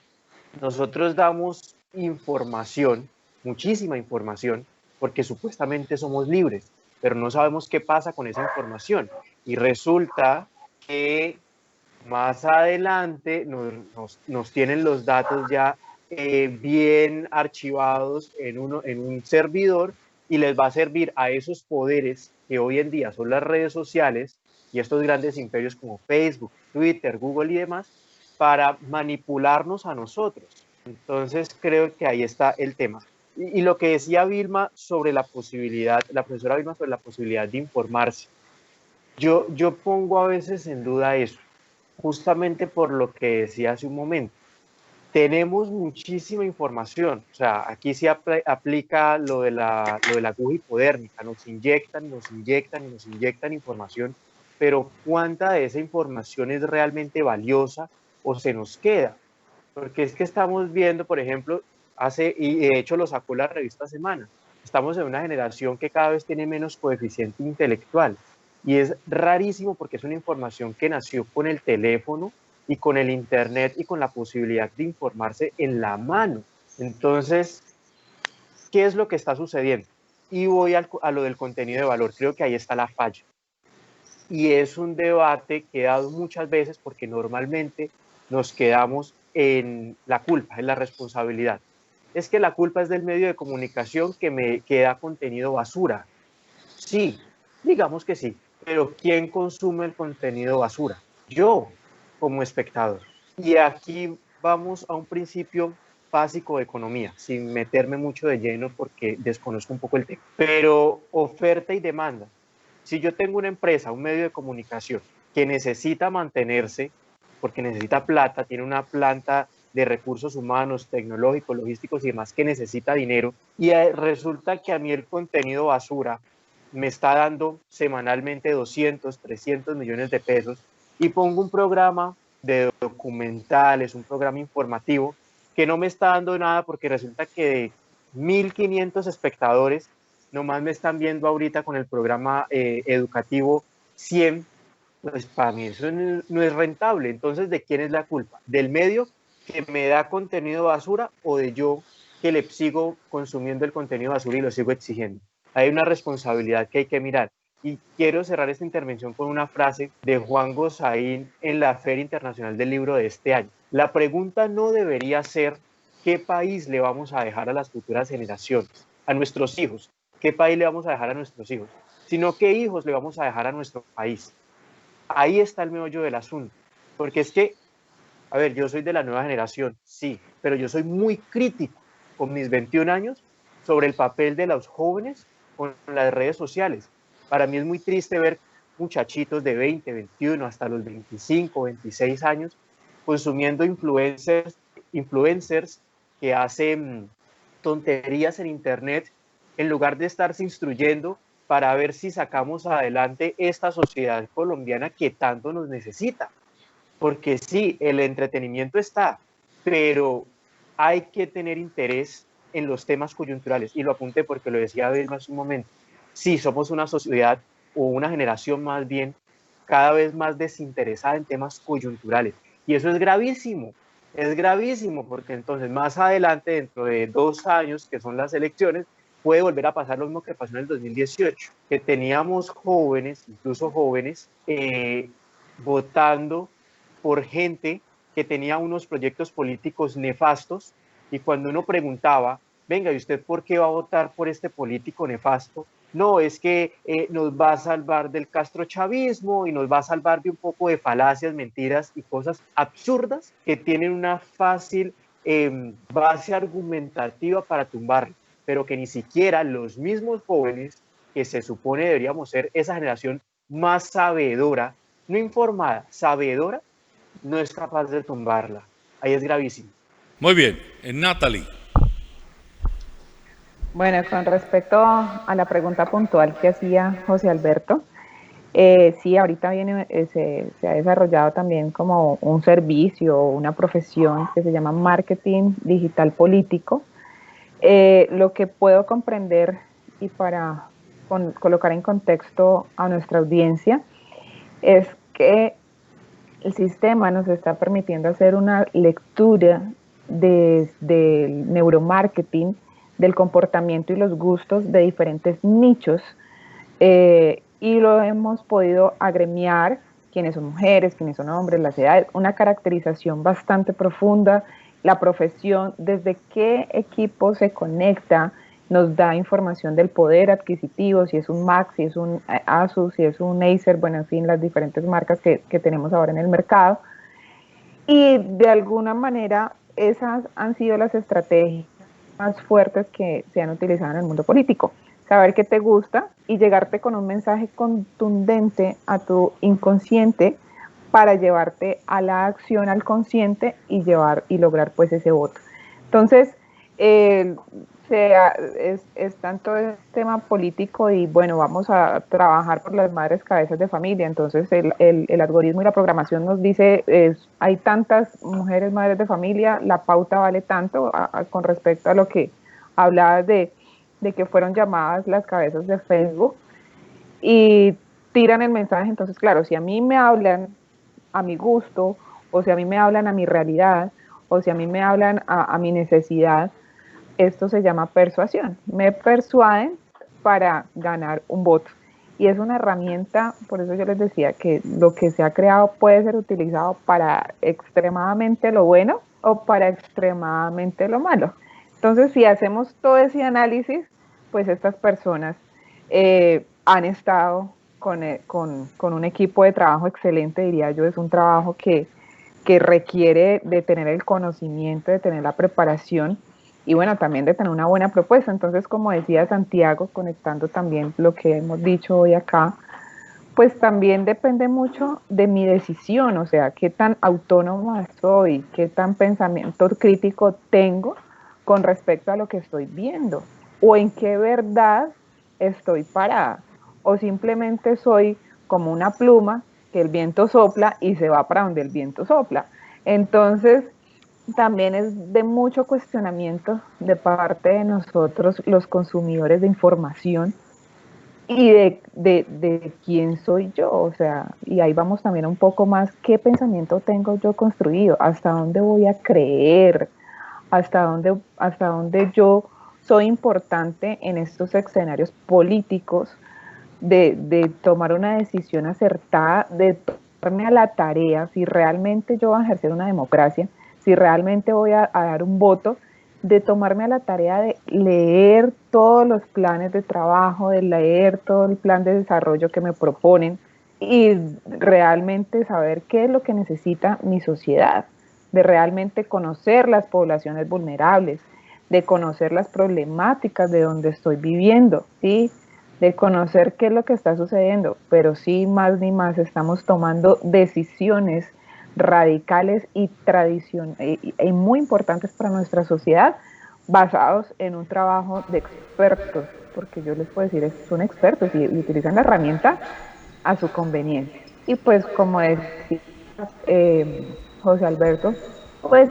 Nosotros damos información, muchísima información, porque supuestamente somos libres, pero no sabemos qué pasa con esa información. Y resulta que más adelante nos tienen los datos ya bien archivados en un servidor y les va a servir a esos poderes que hoy en día son las redes sociales y estos grandes imperios como Facebook, Twitter, Google y demás, para manipularnos a nosotros. Entonces creo que ahí está el tema. Y lo que decía Vilma sobre la posibilidad, la profesora Vilma sobre la posibilidad de informarse, yo pongo a veces en duda eso, justamente por lo que decía hace un momento. Tenemos muchísima información, o sea, aquí se aplica lo de la aguja hipodérmica, nos inyectan, nos inyectan y nos inyectan información, pero ¿cuánta de esa información es realmente valiosa o se nos queda? Porque es que estamos viendo, por ejemplo, y de hecho lo sacó la revista Semana, estamos en una generación que cada vez tiene menos coeficiente intelectual. Y es rarísimo porque es una información que nació con el teléfono y con el internet y con la posibilidad de informarse en la mano. Entonces, ¿qué es lo que está sucediendo? Y voy a lo del contenido de valor. Creo que ahí está la falla. Y es un debate que he dado muchas veces porque normalmente nos quedamos en la culpa, en la responsabilidad. Es que la culpa es del medio de comunicación que da contenido basura. Sí, digamos que sí, pero ¿quién consume el contenido basura? Yo, como espectador. Y aquí vamos a un principio básico de economía, sin meterme mucho de lleno porque desconozco un poco el tema. Pero oferta y demanda. Si yo tengo una empresa, un medio de comunicación que necesita mantenerse, porque necesita plata, tiene una planta de recursos humanos, tecnológicos, logísticos y demás que necesita dinero, y resulta que a mí el contenido basura me está dando semanalmente 200, 300 millones de pesos y pongo un programa de documentales, un programa informativo que no me está dando nada porque resulta que de 1.500 espectadores nomás me están viendo ahorita con el programa educativo 100, pues para mí eso no es rentable. Entonces, ¿de quién es la culpa? ¿Del medio que me da contenido basura o de yo que le sigo consumiendo el contenido basura y lo sigo exigiendo? Hay una responsabilidad que hay que mirar. Y quiero cerrar esta intervención con una frase de Juan Gosaín en la Feria Internacional del Libro de este año. La pregunta no debería ser qué país le vamos a dejar a las futuras generaciones, a nuestros hijos, qué país le vamos a dejar a nuestros hijos, sino qué hijos le vamos a dejar a nuestro país. Ahí está el meollo del asunto, porque es que, a ver, yo soy de la nueva generación, sí, pero yo soy muy crítico con mis 21 años sobre el papel de los jóvenes con las redes sociales. Para mí es muy triste ver muchachitos de 20, 21, hasta los 25, 26 años consumiendo influencers que hacen tonterías en internet en lugar de estarse instruyendo para ver si sacamos adelante esta sociedad colombiana que tanto nos necesita. Porque sí, el entretenimiento está, pero hay que tener interés en los temas coyunturales. Y lo apunté porque lo decía Abel hace un momento. Sí, somos una sociedad o una generación más bien cada vez más desinteresada en temas coyunturales. Y eso es gravísimo porque entonces más adelante, dentro de 2 años, que son las elecciones, puede volver a pasar lo mismo que pasó en el 2018, que teníamos jóvenes, incluso jóvenes, votando por gente que tenía unos proyectos políticos nefastos y cuando uno preguntaba venga, ¿y usted por qué va a votar por este político nefasto? No, es que nos va a salvar del castrochavismo y nos va a salvar de un poco de falacias, mentiras y cosas absurdas que tienen una fácil base argumentativa para tumbarlo, pero que ni siquiera los mismos jóvenes, que se supone deberíamos ser esa generación más sabedora, no informada, sabedora, no es capaz de tumbarla. Ahí es gravísimo. Muy bien, Natalie. Bueno, con respecto a la pregunta puntual que hacía José Alberto, sí, ahorita viene, se ha desarrollado también como un servicio, una profesión que se llama marketing digital político. Lo que puedo comprender y para colocar en contexto a nuestra audiencia es que el sistema nos está permitiendo hacer una lectura del neuromarketing, del comportamiento y los gustos de diferentes nichos, y lo hemos podido agremiar, quiénes son mujeres, quiénes son hombres, las edades, una caracterización bastante profunda, la profesión, desde qué equipo se conecta, nos da información del poder adquisitivo, si es un Mac, si es un Asus, si es un Acer, bueno, en fin, las diferentes marcas que tenemos ahora en el mercado. Y de alguna manera esas han sido las estrategias más fuertes que se han utilizado en el mundo político. Saber qué te gusta y llegarte con un mensaje contundente a tu inconsciente para llevarte a la acción al consciente y lograr pues ese voto. Entonces, es tanto el tema político y bueno, vamos a trabajar por las madres cabezas de familia. Entonces el algoritmo y la programación nos dice, hay tantas mujeres madres de familia, la pauta vale tanto con respecto a lo que hablabas de que fueron llamadas las cabezas de Facebook y tiran el mensaje. Entonces, claro, si a mí me hablan a mi gusto, o si a mí me hablan a mi realidad, o si a mí me hablan a mi necesidad, esto se llama persuasión. Me persuaden para ganar un voto. Y es una herramienta, por eso yo les decía que lo que se ha creado puede ser utilizado para extremadamente lo bueno o para extremadamente lo malo. Entonces, si hacemos todo ese análisis, pues estas personas han estado con un equipo de trabajo excelente, diría yo. Es un trabajo que requiere de tener el conocimiento, de tener la preparación y bueno, también de tener una buena propuesta. Entonces, como decía Santiago, conectando también lo que hemos dicho hoy acá, pues también depende mucho de mi decisión, o sea, qué tan autónoma soy, qué tan pensamiento crítico tengo con respecto a lo que estoy viendo, o en qué verdad estoy parada, o simplemente soy como una pluma que el viento sopla y se va para donde el viento sopla. Entonces, también es de mucho cuestionamiento de parte de nosotros, los consumidores de información, y de quién soy yo, o sea, y ahí vamos también un poco más, qué pensamiento tengo yo construido, hasta dónde voy a creer, hasta dónde yo soy importante en estos escenarios políticos, de tomar una decisión acertada, de tomarme a la tarea, si realmente yo voy a ejercer una democracia, si realmente voy a dar un voto, de tomarme a la tarea de leer todos los planes de trabajo, de leer todo el plan de desarrollo que me proponen y realmente saber qué es lo que necesita mi sociedad, de realmente conocer las poblaciones vulnerables, de conocer las problemáticas de donde estoy viviendo, ¿sí? De conocer qué es lo que está sucediendo, pero sí, más ni más, estamos tomando decisiones radicales y muy importantes para nuestra sociedad, basados en un trabajo de expertos, porque yo les puedo decir, son expertos y utilizan la herramienta a su conveniencia. Y pues como decía José Alberto, pues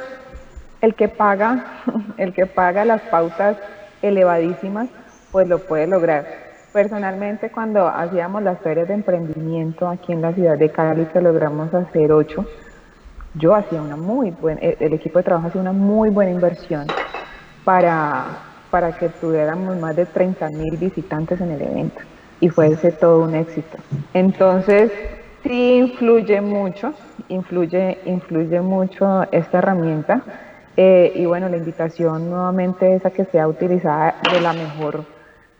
el que paga las pautas elevadísimas, pues lo puede lograr. Personalmente, cuando hacíamos las ferias de emprendimiento aquí en la ciudad de Cali, que logramos hacer 8, yo hacía el equipo de trabajo hacía una muy buena inversión para que tuviéramos más de 30,000 visitantes en el evento y fuese todo un éxito. Entonces, sí influye mucho esta herramienta. Y bueno, la invitación nuevamente es a que sea utilizada de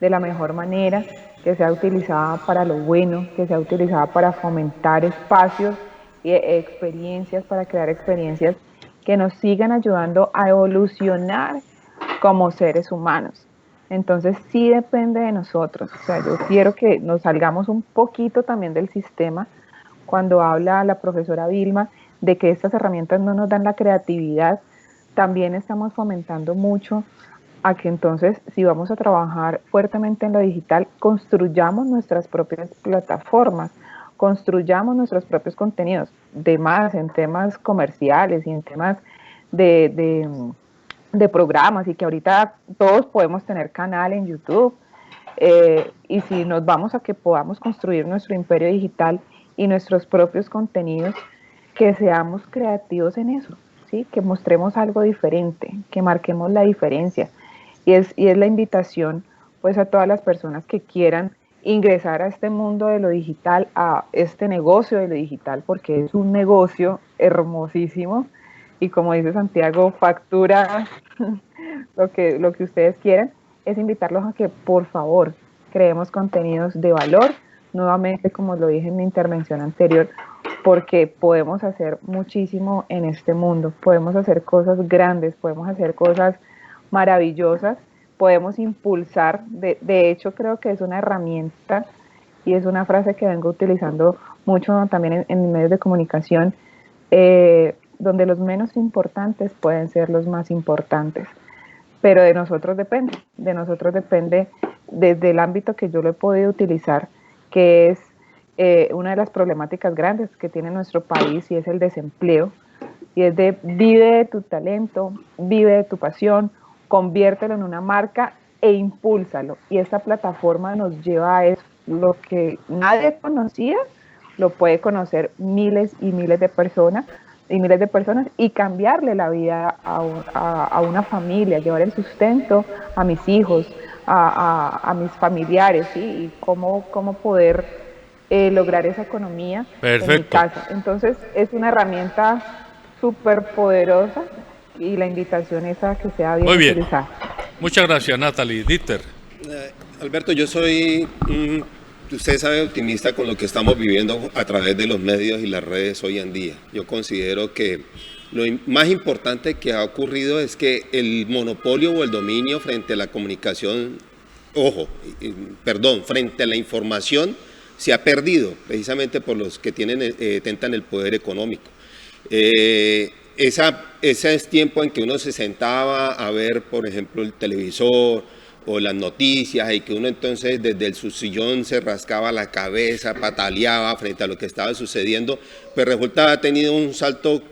la mejor manera, que sea utilizada para lo bueno, que sea utilizada para fomentar espacios y experiencias, para crear experiencias que nos sigan ayudando a evolucionar como seres humanos. Entonces sí depende de nosotros. O sea, yo quiero que nos salgamos un poquito también del sistema cuando habla la profesora Vilma de que estas herramientas no nos dan la creatividad. También estamos fomentando mucho a que entonces, si vamos a trabajar fuertemente en lo digital, construyamos nuestras propias plataformas, construyamos nuestros propios contenidos, de más en temas comerciales y en temas de programas, y que ahorita todos podemos tener canal en YouTube, y si nos vamos a que podamos construir nuestro imperio digital y nuestros propios contenidos, que seamos creativos en eso, ¿sí? Que mostremos algo diferente, que marquemos la diferencia. Y es la invitación pues a todas las personas que quieran ingresar a este mundo de lo digital, a este negocio de lo digital, porque es un negocio hermosísimo y, como dice Santiago, factura lo que ustedes quieran. Es invitarlos a que por favor creemos contenidos de valor, nuevamente como lo dije en mi intervención anterior, porque podemos hacer muchísimo en este mundo, podemos hacer cosas grandes, podemos hacer cosas maravillosas, podemos impulsar, de hecho creo que es una herramienta y es una frase que vengo utilizando mucho también en medios de comunicación, donde los menos importantes pueden ser los más importantes, pero de nosotros depende desde el ámbito que yo lo he podido utilizar, que es una de las problemáticas grandes que tiene nuestro país, y es el desempleo, y es de vive de tu talento, vive de tu pasión, conviértelo en una marca e impúlsalo. Y esta plataforma nos lleva a eso. Lo que nadie conocía, lo puede conocer miles y miles de personas, y cambiarle la vida a una familia, llevar el sustento a mis hijos, a mis familiares, ¿sí? Y cómo poder lograr esa economía. Perfecto. En mi casa. Entonces es una herramienta súper poderosa, y la invitación es a que sea bien utilizada. Muchas gracias, Natalie. Dieter. Alberto, yo soy, usted sabe, optimista con lo que estamos viviendo a través de los medios y las redes hoy en día. Yo considero que lo más importante que ha ocurrido es que el monopolio o el dominio frente a la comunicación, frente a la información, se ha perdido precisamente por los que tentan el poder económico. Ese es tiempo en que uno se sentaba a ver, por ejemplo, el televisor o las noticias, y que uno entonces desde su sillón se rascaba la cabeza, pataleaba frente a lo que estaba sucediendo, pues resulta que ha tenido un salto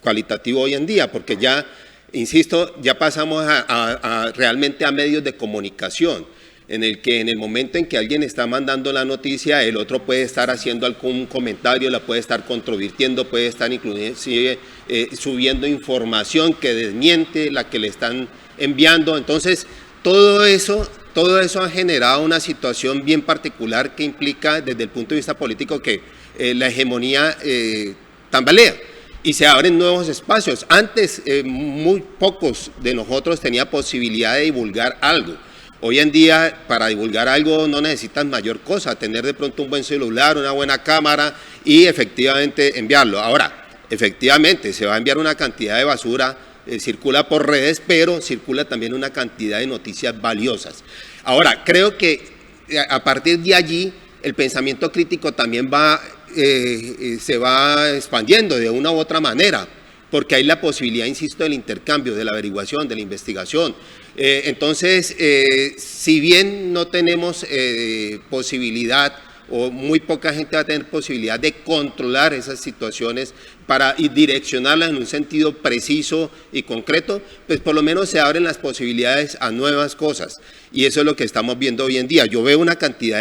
cualitativo hoy en día, porque ya, insisto, ya pasamos realmente a medios de comunicación, en el que en el momento en que alguien está mandando la noticia, el otro puede estar haciendo algún comentario, la puede estar controvirtiendo, puede estar inclusive subiendo información que desmiente la que le están enviando. Entonces, todo eso ha generado una situación bien particular que implica, desde el punto de vista político, que la hegemonía tambalea y se abren nuevos espacios. Antes, muy pocos de nosotros tenían posibilidad de divulgar algo. Hoy en día, para divulgar algo no necesitas mayor cosa, tener de pronto un buen celular, una buena cámara y efectivamente enviarlo. Ahora, efectivamente, se va a enviar una cantidad de basura, circula por redes, pero circula también una cantidad de noticias valiosas. Ahora, creo que a partir de allí, el pensamiento crítico también se va expandiendo de una u otra manera, porque hay la posibilidad, insisto, del intercambio, de la averiguación, de la investigación. Entonces, si bien no tenemos posibilidad, o muy poca gente va a tener posibilidad de controlar esas situaciones para direccionarlas en un sentido preciso y concreto, pues por lo menos se abren las posibilidades a nuevas cosas. Y eso es lo que estamos viendo hoy en día. Yo veo una cantidad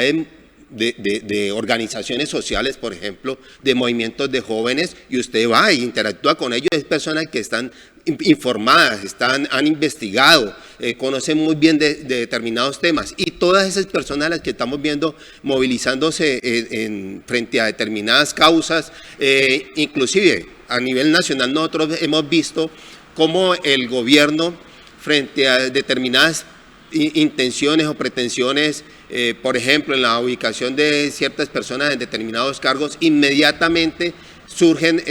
de organizaciones sociales, por ejemplo, de movimientos de jóvenes, y usted va e interactúa con ellos, es personas que están informadas, han investigado, conocen muy bien de determinados temas, y todas esas personas a las que estamos viendo movilizándose frente a determinadas causas, inclusive a nivel nacional nosotros hemos visto cómo el gobierno, frente a determinadas intenciones o pretensiones, por ejemplo, en la ubicación de ciertas personas en determinados cargos, inmediatamente surgen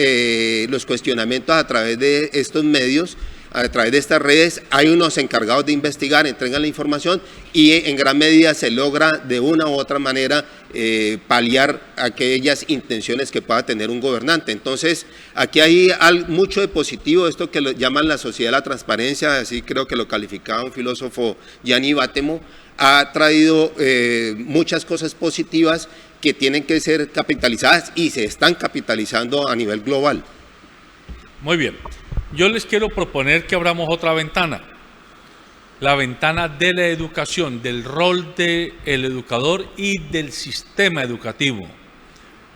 los cuestionamientos a través de estos medios, a través de estas redes. Hay unos encargados de investigar, entregan la información y en gran medida se logra de una u otra manera paliar aquellas intenciones que pueda tener un gobernante. Entonces, aquí hay mucho de positivo, esto que lo llaman la sociedad de la transparencia, así creo que lo calificaba un filósofo, Gianni Bátemo, ha traído muchas cosas positivas que tienen que ser capitalizadas y se están capitalizando a nivel global. Muy bien. Yo les quiero proponer que abramos otra ventana, la ventana de la educación, del rol del educador y del sistema educativo,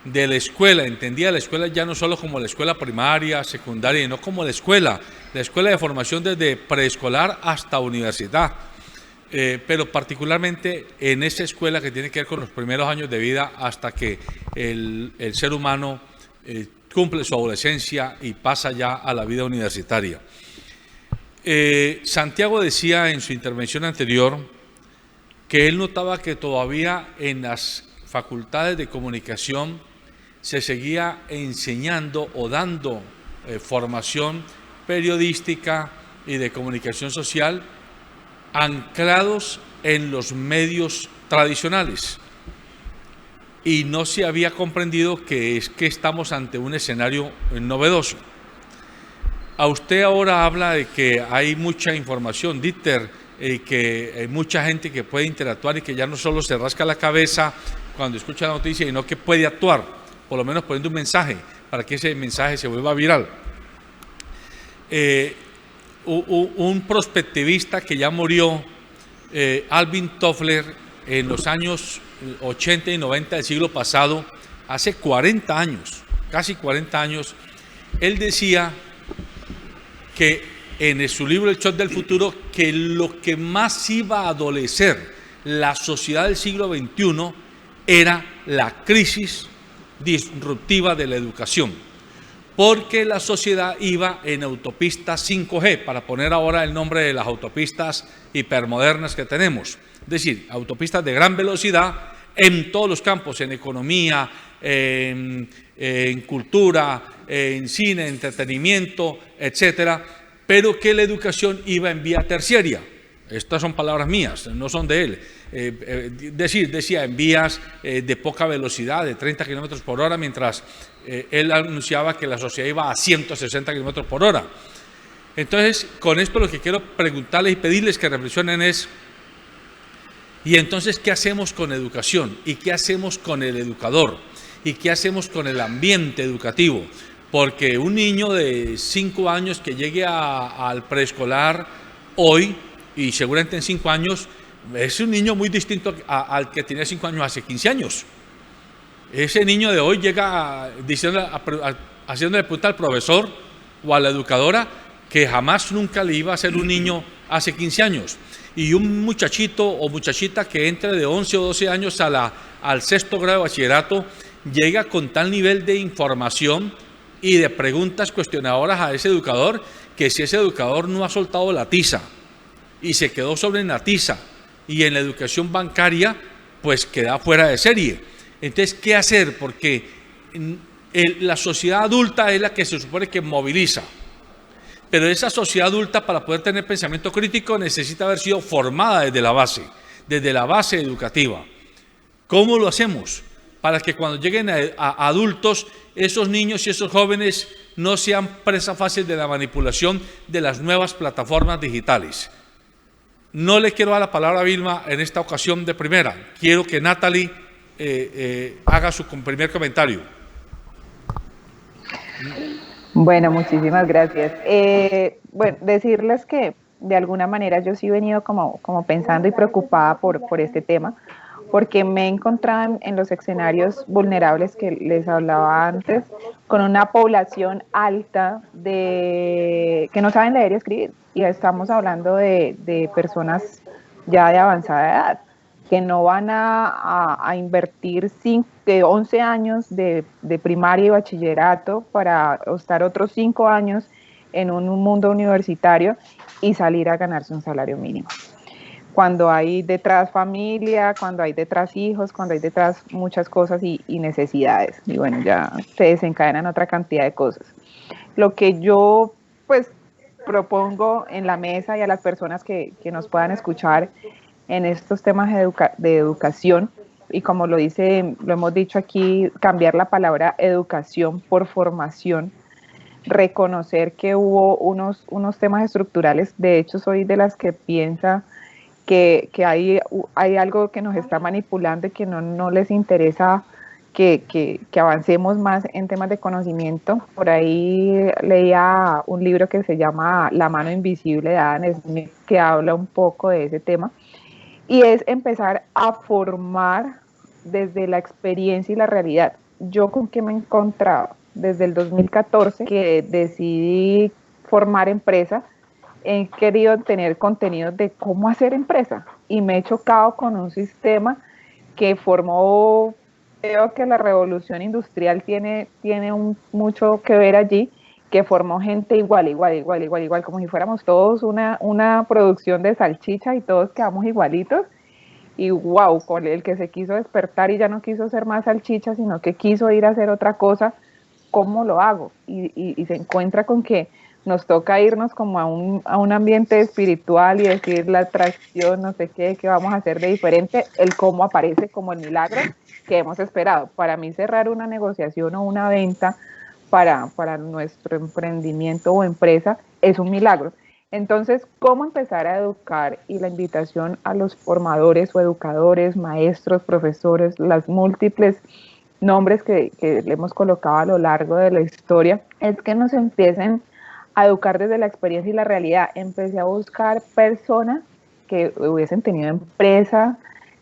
de la escuela. Entendía la escuela ya no solo como la escuela primaria, secundaria, sino como la escuela de formación desde preescolar hasta universidad, pero particularmente en esa escuela que tiene que ver con los primeros años de vida hasta que el ser humano cumple su adolescencia y pasa ya a la vida universitaria. Santiago decía en su intervención anterior que él notaba que todavía en las facultades de comunicación se seguía enseñando o dando formación periodística y de comunicación social anclados en los medios tradicionales. Y no se había comprendido que es que estamos ante un escenario novedoso. A usted ahora habla de que hay mucha información, Dieter, que hay mucha gente que puede interactuar y que ya no solo se rasca la cabeza cuando escucha la noticia, sino que puede actuar, por lo menos poniendo un mensaje, para que ese mensaje se vuelva viral. Un prospectivista que ya murió, Alvin Toffler, en los años 80 y 90 del siglo pasado, hace 40 años, casi 40 años, él decía que en su libro El Shock del Futuro, que lo que más iba a adolecer la sociedad del siglo XXI era la crisis disruptiva de la educación, porque la sociedad iba en autopistas 5G, para poner ahora el nombre de las autopistas hipermodernas que tenemos. Es decir, autopistas de gran velocidad en todos los campos, en economía, en cultura, en cine, entretenimiento, etcétera, pero que la educación iba en vía terciaria. Estas son palabras mías, no son de él. Decía en vías de poca velocidad, de 30 kilómetros por hora, mientras él anunciaba que la sociedad iba a 160 kilómetros por hora. Entonces, con esto lo que quiero preguntarles y pedirles que reflexionen es: ¿y entonces qué hacemos con educación? ¿Y qué hacemos con el educador? ¿Y qué hacemos con el ambiente educativo? Porque un niño de 5 años que llegue al preescolar hoy, y seguramente en 5 años, es un niño muy distinto al que tenía 5 años hace 15 años. Ese niño de hoy llega haciéndole pregunta al profesor o a la educadora que jamás nunca le iba a hacer un niño hace 15 años. Y un muchachito o muchachita que entre de 11 o 12 años al 6º grado de bachillerato llega con tal nivel de información y de preguntas cuestionadoras a ese educador, que si ese educador no ha soltado la tiza y se quedó sobre la tiza y en la educación bancaria, pues queda fuera de serie. Entonces, ¿qué hacer? Porque la sociedad adulta es la que se supone que moviliza. Pero esa sociedad adulta, para poder tener pensamiento crítico, necesita haber sido formada desde la base educativa. ¿Cómo lo hacemos? Para que cuando lleguen a adultos, esos niños y esos jóvenes no sean presa fácil de la manipulación de las nuevas plataformas digitales. No le quiero dar la palabra a Vilma en esta ocasión de primera. Quiero que Natalie haga su primer comentario. Bueno, muchísimas gracias. Bueno, decirles que de alguna manera yo sí he venido como pensando y preocupada por este tema, porque me he encontrado en los escenarios vulnerables que les hablaba antes, con una población alta que no saben leer y escribir, y estamos hablando de personas ya de avanzada edad, que no van a invertir 11 años de primaria y bachillerato para estar otros 5 años en un mundo universitario y salir a ganarse un salario mínimo. Cuando hay detrás familia, cuando hay detrás hijos, cuando hay detrás muchas cosas y necesidades. Y bueno, ya se desencadenan otra cantidad de cosas. Lo que yo pues propongo en la mesa y a las personas que nos puedan escuchar en estos temas de educación, y como lo hemos dicho aquí, cambiar la palabra educación por formación, reconocer que hubo unos temas estructurales. De hecho, soy de las que piensa que hay algo que nos está manipulando y que no les interesa que avancemos más en temas de conocimiento. Por ahí leía un libro que se llama La mano invisible de Adam Smith, que habla un poco de ese tema, y es empezar a formar desde la experiencia y la realidad. ¿Yo con qué me he encontrado? Desde el 2014 que decidí formar empresa, he querido tener contenidos de cómo hacer empresa y me he chocado con un sistema que formó, creo que la revolución industrial tiene mucho que ver allí, que formó gente igual, como si fuéramos todos una producción de salchicha y todos quedamos igualitos. Y wow, con el que se quiso despertar y ya no quiso ser más salchicha, sino que quiso ir a hacer otra cosa, ¿cómo lo hago? Y se encuentra con que nos toca irnos como a un ambiente espiritual y decir la atracción, no sé qué vamos a hacer de diferente, el cómo aparece como el milagro que hemos esperado. Para mí cerrar una negociación o una venta para nuestro emprendimiento o empresa es un milagro. Entonces, ¿cómo empezar a educar? Y la invitación a los formadores o educadores, maestros, profesores, las múltiples nombres que le hemos colocado a lo largo de la historia, es que nos empiecen a educar desde la experiencia y la realidad. Empecé a buscar personas que hubiesen tenido empresa,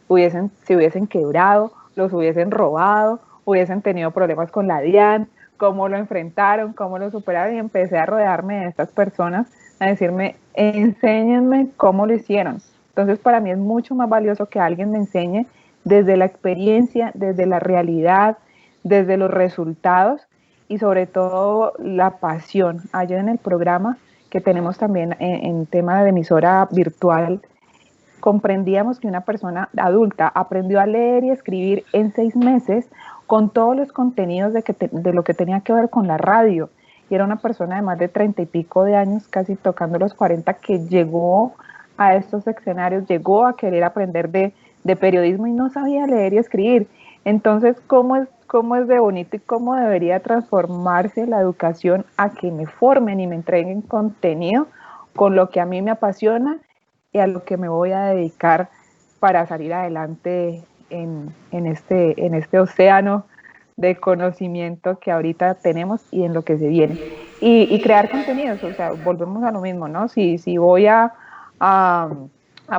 se hubiesen quebrado, los hubiesen robado, hubiesen tenido problemas con la DIAN, cómo lo enfrentaron, cómo lo superaron, y empecé a rodearme de estas personas, a decirme, enséñenme cómo lo hicieron. Entonces, para mí es mucho más valioso que alguien me enseñe desde la experiencia, desde la realidad, desde los resultados y sobre todo la pasión. Ayer en el programa que tenemos también en tema de emisora virtual, comprendíamos que una persona adulta aprendió a leer y escribir en 6 meses con todos los contenidos de lo que tenía que ver con la radio. Y era una persona de más de 30 y pico de años, casi tocando los 40, que llegó a estos escenarios, llegó a querer aprender de periodismo y no sabía leer y escribir. Entonces, ¿cómo es de bonito y cómo debería transformarse la educación a que me formen y me entreguen contenido con lo que a mí me apasiona y a lo que me voy a dedicar para salir adelante en este océano de conocimiento que ahorita tenemos y en lo que se viene? Y crear contenidos, o sea, volvemos a lo mismo, ¿no? Si voy a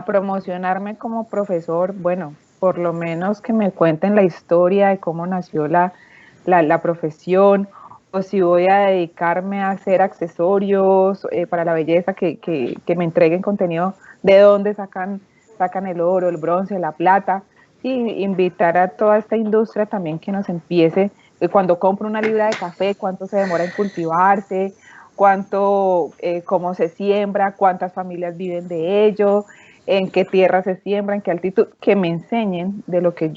promocionarme como profesor, bueno, por lo menos que me cuenten la historia de cómo nació la profesión, o si voy a dedicarme a hacer accesorios para la belleza, que me entreguen contenido de dónde sacan el oro, el bronce, la plata, y invitar a toda esta industria también que nos empiece, cuando compro una libra de café, cuánto se demora en cultivarse, cómo se siembra, cuántas familias viven de ello, en qué tierra se siembra, en qué altitud, que me enseñen de lo que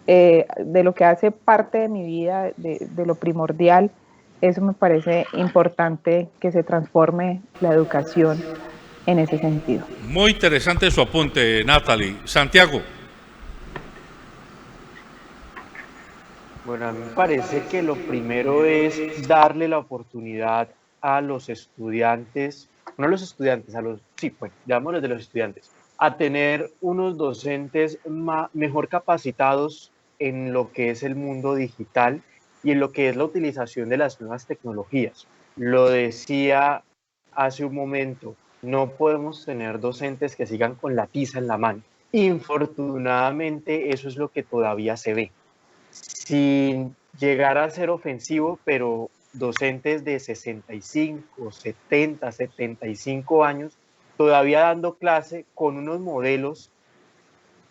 de lo que hace parte de mi vida, de lo primordial. Eso me parece importante, que se transforme la educación en ese sentido. Muy interesante su apunte, Natalie. Santiago. Bueno, a mí me parece que lo primero es darle la oportunidad a los estudiantes, no a los estudiantes, llamémoslos de los estudiantes, a tener unos docentes mejor capacitados en lo que es el mundo digital y en lo que es la utilización de las nuevas tecnologías. Lo decía hace un momento, no podemos tener docentes que sigan con la tiza en la mano. Infortunadamente, eso es lo que todavía se ve. Sin llegar a ser ofensivo, pero docentes de 65, 70, 75 años todavía dando clase con unos modelos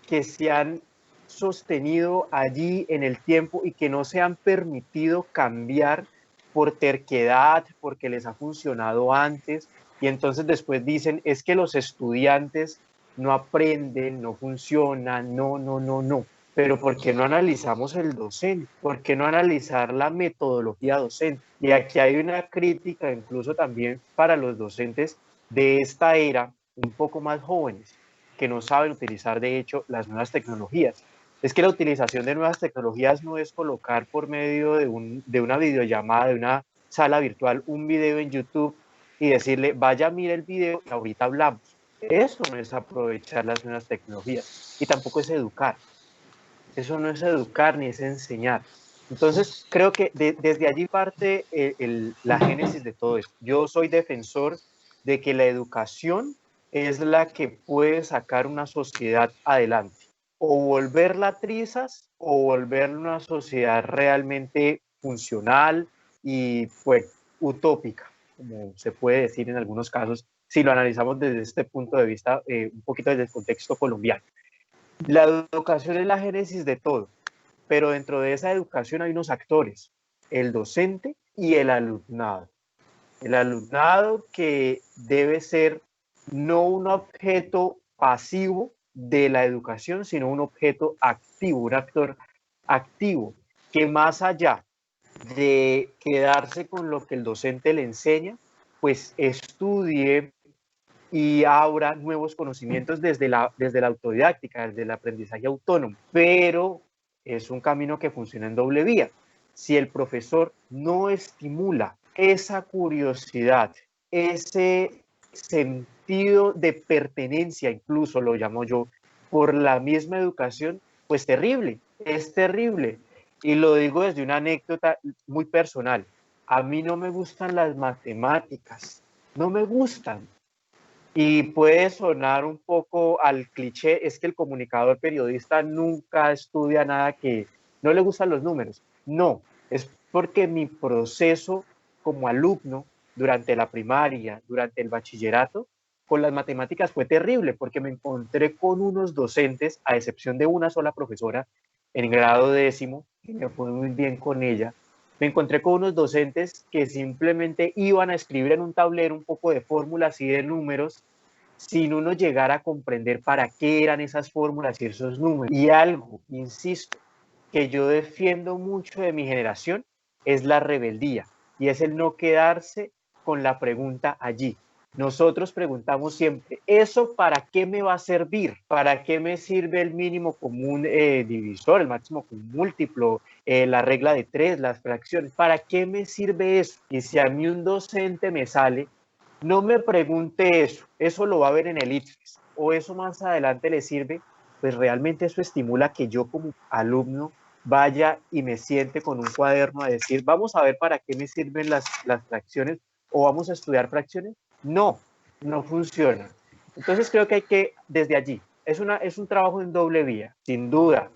que se han sostenido allí en el tiempo y que no se han permitido cambiar por terquedad, porque les ha funcionado antes, y entonces después dicen, es que los estudiantes no aprenden, no funcionan, no. Pero ¿por qué no analizamos el docente? ¿Por qué no analizar la metodología docente? Y aquí hay una crítica incluso también para los docentes de esta era, un poco más jóvenes, que no saben utilizar de hecho las nuevas tecnologías. Es que la utilización de nuevas tecnologías no es colocar por medio de una videollamada, de una sala virtual, un video en YouTube y decirle, vaya, mire el video y ahorita hablamos. Eso no es aprovechar las nuevas tecnologías y tampoco es educar. Eso no es educar ni es enseñar. Entonces, creo que desde allí parte la génesis de todo esto. Yo soy defensor de que la educación es la que puede sacar una sociedad adelante. O volverla trizas o volverla una sociedad realmente funcional y pues utópica, como se puede decir en algunos casos, si lo analizamos desde este punto de vista, un poquito desde el contexto colombiano. La educación es la génesis de todo, pero dentro de esa educación hay unos actores, el docente y el alumnado. El alumnado que debe ser no un objeto pasivo de la educación, sino un objeto activo, un actor activo, que más allá de quedarse con lo que el docente le enseña, pues estudie y abra nuevos conocimientos desde la autodidáctica, desde el aprendizaje autónomo, pero es un camino que funciona en doble vía. Si el profesor no estimula esa curiosidad, ese sentido de pertenencia, incluso lo llamo yo, por la misma educación, pues terrible, es terrible. Y lo digo desde una anécdota muy personal. A mí no me gustan las matemáticas, no me gustan. Y puede sonar un poco al cliché, es que el comunicador periodista nunca estudia nada que no le gustan los números. No, es porque mi proceso como alumno durante la primaria, durante el bachillerato, con las matemáticas fue terrible, porque me encontré con unos docentes, a excepción de una sola profesora en grado 10º, que me fue muy bien con ella. Me encontré con unos docentes que simplemente iban a escribir en un tablero un poco de fórmulas y de números sin uno llegar a comprender para qué eran esas fórmulas y esos números. Y algo, insisto, que yo defiendo mucho de mi generación es la rebeldía y es el no quedarse con la pregunta allí. Nosotros preguntamos siempre, ¿eso para qué me va a servir? ¿Para qué me sirve el mínimo común divisor, el máximo común múltiplo, la regla de 3, las fracciones? ¿Para qué me sirve eso? Y si a mí un docente me sale, no me pregunte eso lo va a ver en el ITFES, o eso más adelante le sirve, pues realmente eso estimula que yo como alumno vaya y me siente con un cuaderno a decir, vamos a ver para qué me sirven las fracciones, o vamos a estudiar fracciones. No funciona. Entonces creo que hay que, desde allí, es un trabajo en doble vía, sin duda.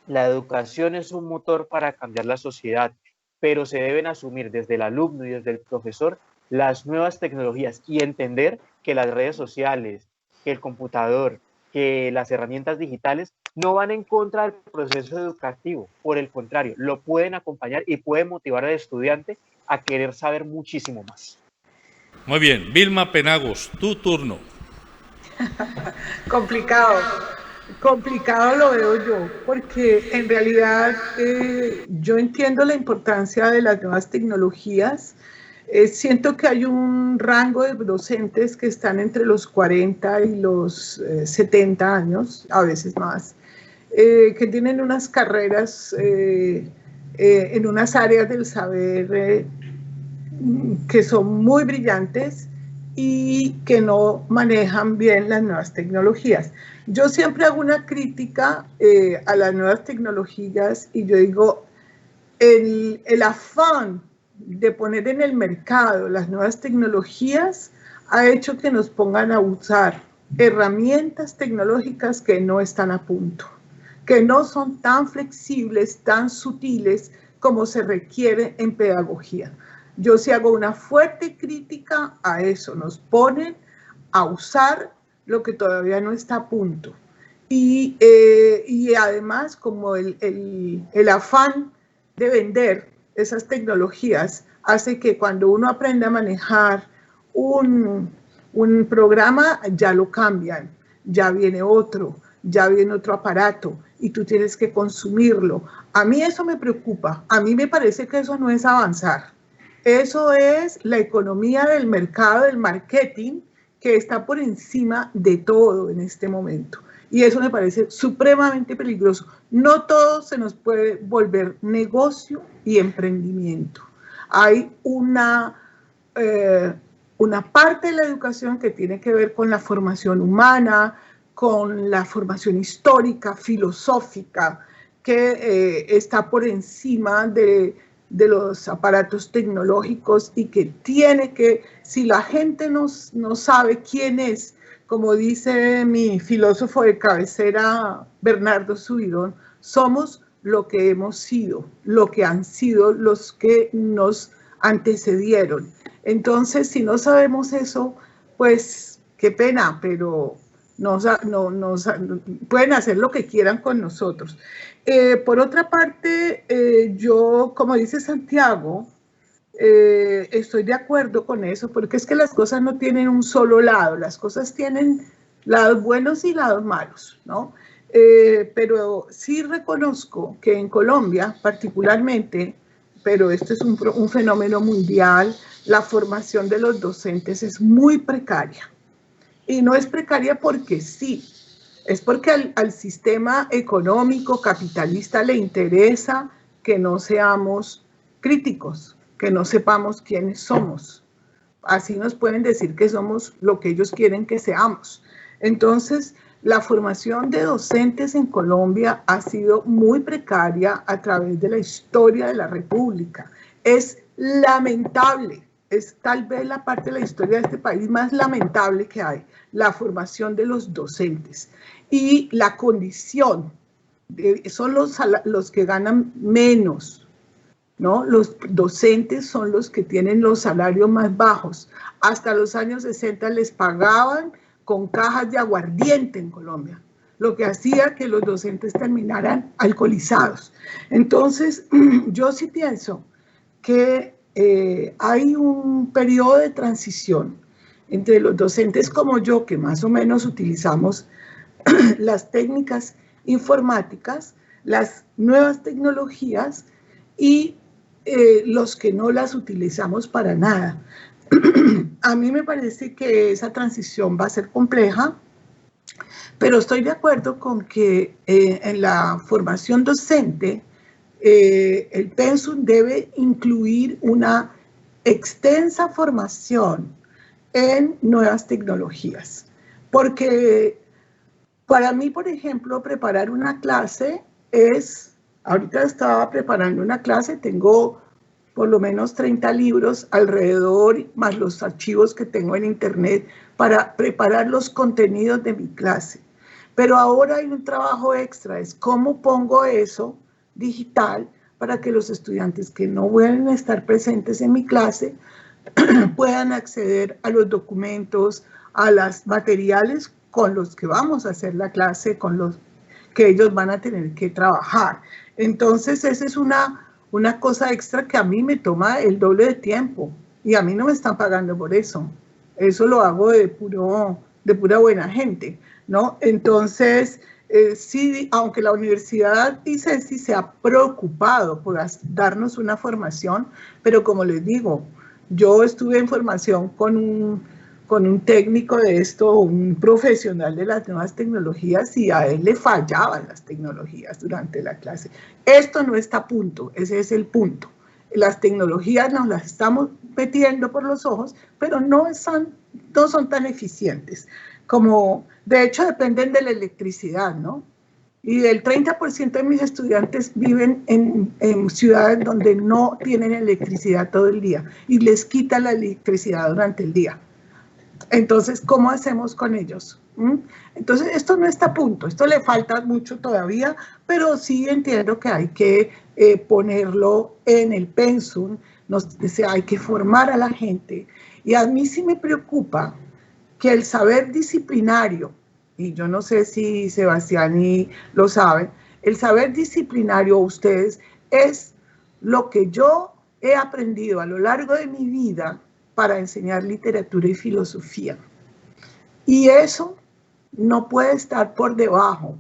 La educación es un motor para cambiar la sociedad, pero se deben asumir desde el alumno y desde el profesor las nuevas tecnologías y entender que las redes sociales, que el computador, que las herramientas digitales no van en contra del proceso educativo, por el contrario, lo pueden acompañar y pueden motivar al estudiante a querer saber muchísimo más. Muy bien, Vilma Penagos, tu turno. Complicado lo veo yo, porque en realidad yo entiendo la importancia de las nuevas tecnologías. Siento que hay un rango de docentes que están entre los 40 y los 70 años, a veces más, que tienen unas carreras en unas áreas del saber que son muy brillantes y que no manejan bien las nuevas tecnologías. Yo siempre hago una crítica a las nuevas tecnologías y yo digo, el afán de poner en el mercado las nuevas tecnologías ha hecho que nos pongan a usar herramientas tecnológicas que no están a punto, que no son tan flexibles, tan sutiles como se requiere en pedagogía. Yo sí hago una fuerte crítica a eso, nos ponen a usar lo que todavía no está a punto. Y además, como el afán de vender esas tecnologías hace que cuando uno aprende a manejar un programa, ya lo cambian, ya viene otro aparato y tú tienes que consumirlo. A mí eso me preocupa, a mí me parece que eso no es avanzar. Eso es la economía del mercado, del marketing, que está por encima de todo en este momento. Y eso me parece supremamente peligroso. No todo se nos puede volver negocio y emprendimiento. Hay una parte de la educación que tiene que ver con la formación humana, con la formación histórica, filosófica, que está por encima de los aparatos tecnológicos y que tiene que, si la gente no sabe quién es, como dice mi filósofo de cabecera, Bernardo Subirón, somos lo que hemos sido, lo que han sido los que nos antecedieron. Entonces, si no sabemos eso, pues qué pena, pero pueden hacer lo que quieran con nosotros. Por otra parte, yo, como dice Santiago, estoy de acuerdo con eso, porque es que las cosas no tienen un solo lado, las cosas tienen lados buenos y lados malos, ¿no? Pero sí reconozco que en Colombia, particularmente, pero esto es un fenómeno mundial, la formación de los docentes es muy precaria. Y no es precaria porque sí, es porque al sistema económico capitalista le interesa que no seamos críticos, que no sepamos quiénes somos. Así nos pueden decir que somos lo que ellos quieren que seamos. Entonces, la formación de docentes en Colombia ha sido muy precaria a través de la historia de la República. Es lamentable, es tal vez la parte de la historia de este país más lamentable que hay, la formación de los docentes. Y la condición, son los que ganan menos, ¿no? Los docentes son los que tienen los salarios más bajos. Hasta los años 60 les pagaban con cajas de aguardiente en Colombia, lo que hacía que los docentes terminaran alcoholizados. Entonces, yo sí pienso que hay un periodo de transición entre los docentes como yo, que más o menos utilizamos las técnicas informáticas, las nuevas tecnologías, y los que no las utilizamos para nada. A mí me parece que esa transición va a ser compleja, pero estoy de acuerdo con que en la formación docente el pensum debe incluir una extensa formación en nuevas tecnologías, porque para mí, por ejemplo, preparar una clase ahorita estaba preparando una clase, tengo por lo menos 30 libros alrededor, más los archivos que tengo en internet para preparar los contenidos de mi clase. Pero ahora hay un trabajo extra, es cómo pongo eso digital para que los estudiantes que no pueden estar presentes en mi clase puedan acceder a los documentos, a los materiales con los que vamos a hacer la clase, con los que ellos van a tener que trabajar. Entonces, esa es una cosa extra que a mí me toma el doble de tiempo y a mí no me están pagando por eso. Eso lo hago de pura buena gente, ¿no? Entonces, sí, aunque la universidad ICESI se ha preocupado por darnos una formación, pero como les digo, yo estuve en formación con un técnico de esto, un profesional de las nuevas tecnologías, y a él le fallaban las tecnologías durante la clase. Esto no está a punto, ese es el punto. Las tecnologías nos las estamos metiendo por los ojos, pero no son tan eficientes. Como, de hecho, dependen de la electricidad, ¿no? Y el 30% de mis estudiantes viven en ciudades donde no tienen electricidad todo el día y les quitan la electricidad durante el día. Entonces, ¿cómo hacemos con ellos? Entonces, esto no está a punto, esto le falta mucho todavía, pero sí entiendo que hay que ponerlo en el pensum, hay que formar a la gente. Y a mí sí me preocupa que el saber disciplinario, y yo no sé si Sebastián lo saben, el saber disciplinario, ustedes, es lo que yo he aprendido a lo largo de mi vida para enseñar literatura y filosofía. Y eso no puede estar por debajo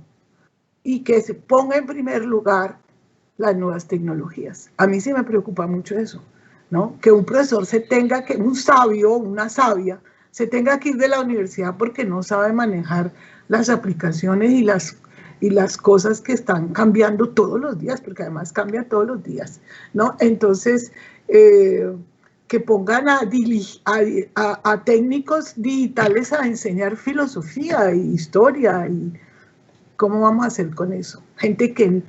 y que se ponga en primer lugar las nuevas tecnologías. A mí sí me preocupa mucho eso, ¿no? Que un profesor un sabio, una sabia, se tenga que ir de la universidad porque no sabe manejar las aplicaciones y las cosas que están cambiando todos los días, porque además cambia todos los días, ¿no? Entonces, que pongan a técnicos digitales a enseñar filosofía e historia, y ¿cómo vamos a hacer con eso? Gente que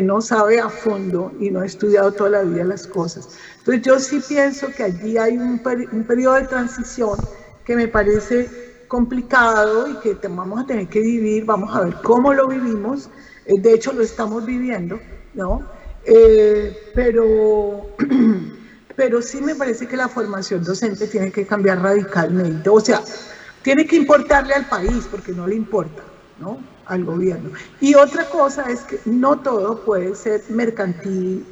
no sabe a fondo y no ha estudiado toda la vida las cosas. Entonces yo sí pienso que allí hay un periodo de transición que me parece complicado y que vamos a tener que vivir, vamos a ver cómo lo vivimos, de hecho lo estamos viviendo, ¿no? Pero sí me parece que la formación docente tiene que cambiar radicalmente, o sea, tiene que importarle al país, porque no le importa, ¿no?, al gobierno. Y otra cosa es que no todo puede ser mercantil,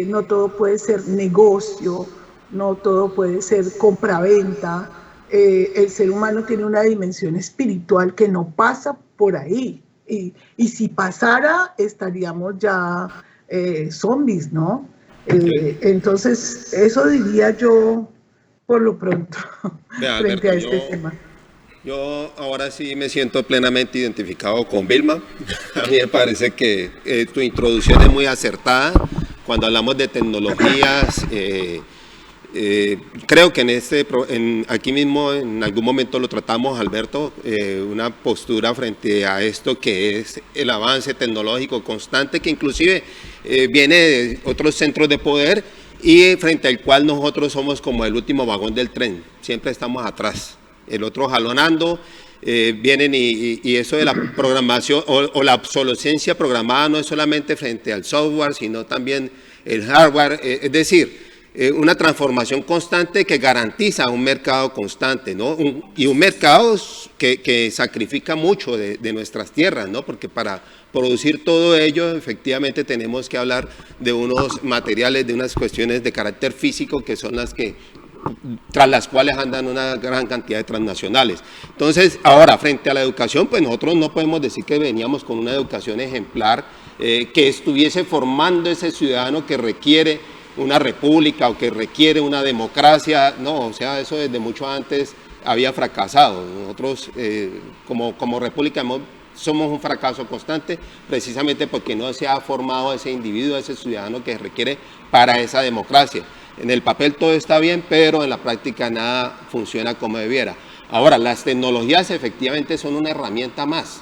no todo puede ser negocio, no todo puede ser compra-venta. El ser humano tiene una dimensión espiritual que no pasa por ahí, y si pasara estaríamos ya zombies, ¿no? Entonces eso diría yo por lo pronto frente a este tema. Yo ahora sí me siento plenamente identificado con Vilma. A mí me parece que tu introducción es muy acertada. Cuando hablamos de tecnologías, creo que aquí mismo en algún momento lo tratamos, Alberto, una postura frente a esto que es el avance tecnológico constante, que inclusive viene de otros centros de poder y frente al cual nosotros somos como el último vagón del tren, siempre estamos atrás, el otro jalonando. Vienen y eso de la programación o la obsolescencia programada no es solamente frente al software, sino también el hardware, es decir, una transformación constante que garantiza un mercado constante, ¿no? Y un mercado que sacrifica mucho de nuestras tierras, ¿no? Porque para producir todo ello, efectivamente tenemos que hablar de unos materiales, de unas cuestiones de carácter físico que son las que, tras las cuales andan una gran cantidad de transnacionales. Entonces, ahora, frente a la educación, pues nosotros no podemos decir que veníamos con una educación ejemplar, que estuviese formando ese ciudadano que requiere una república o que requiere una democracia. No, o sea, eso desde mucho antes había fracasado. Nosotros como república somos un fracaso constante precisamente porque no se ha formado ese individuo, ese ciudadano que requiere para esa democracia. En el papel todo está bien, pero en la práctica nada funciona como debiera. Ahora, las tecnologías efectivamente son una herramienta más.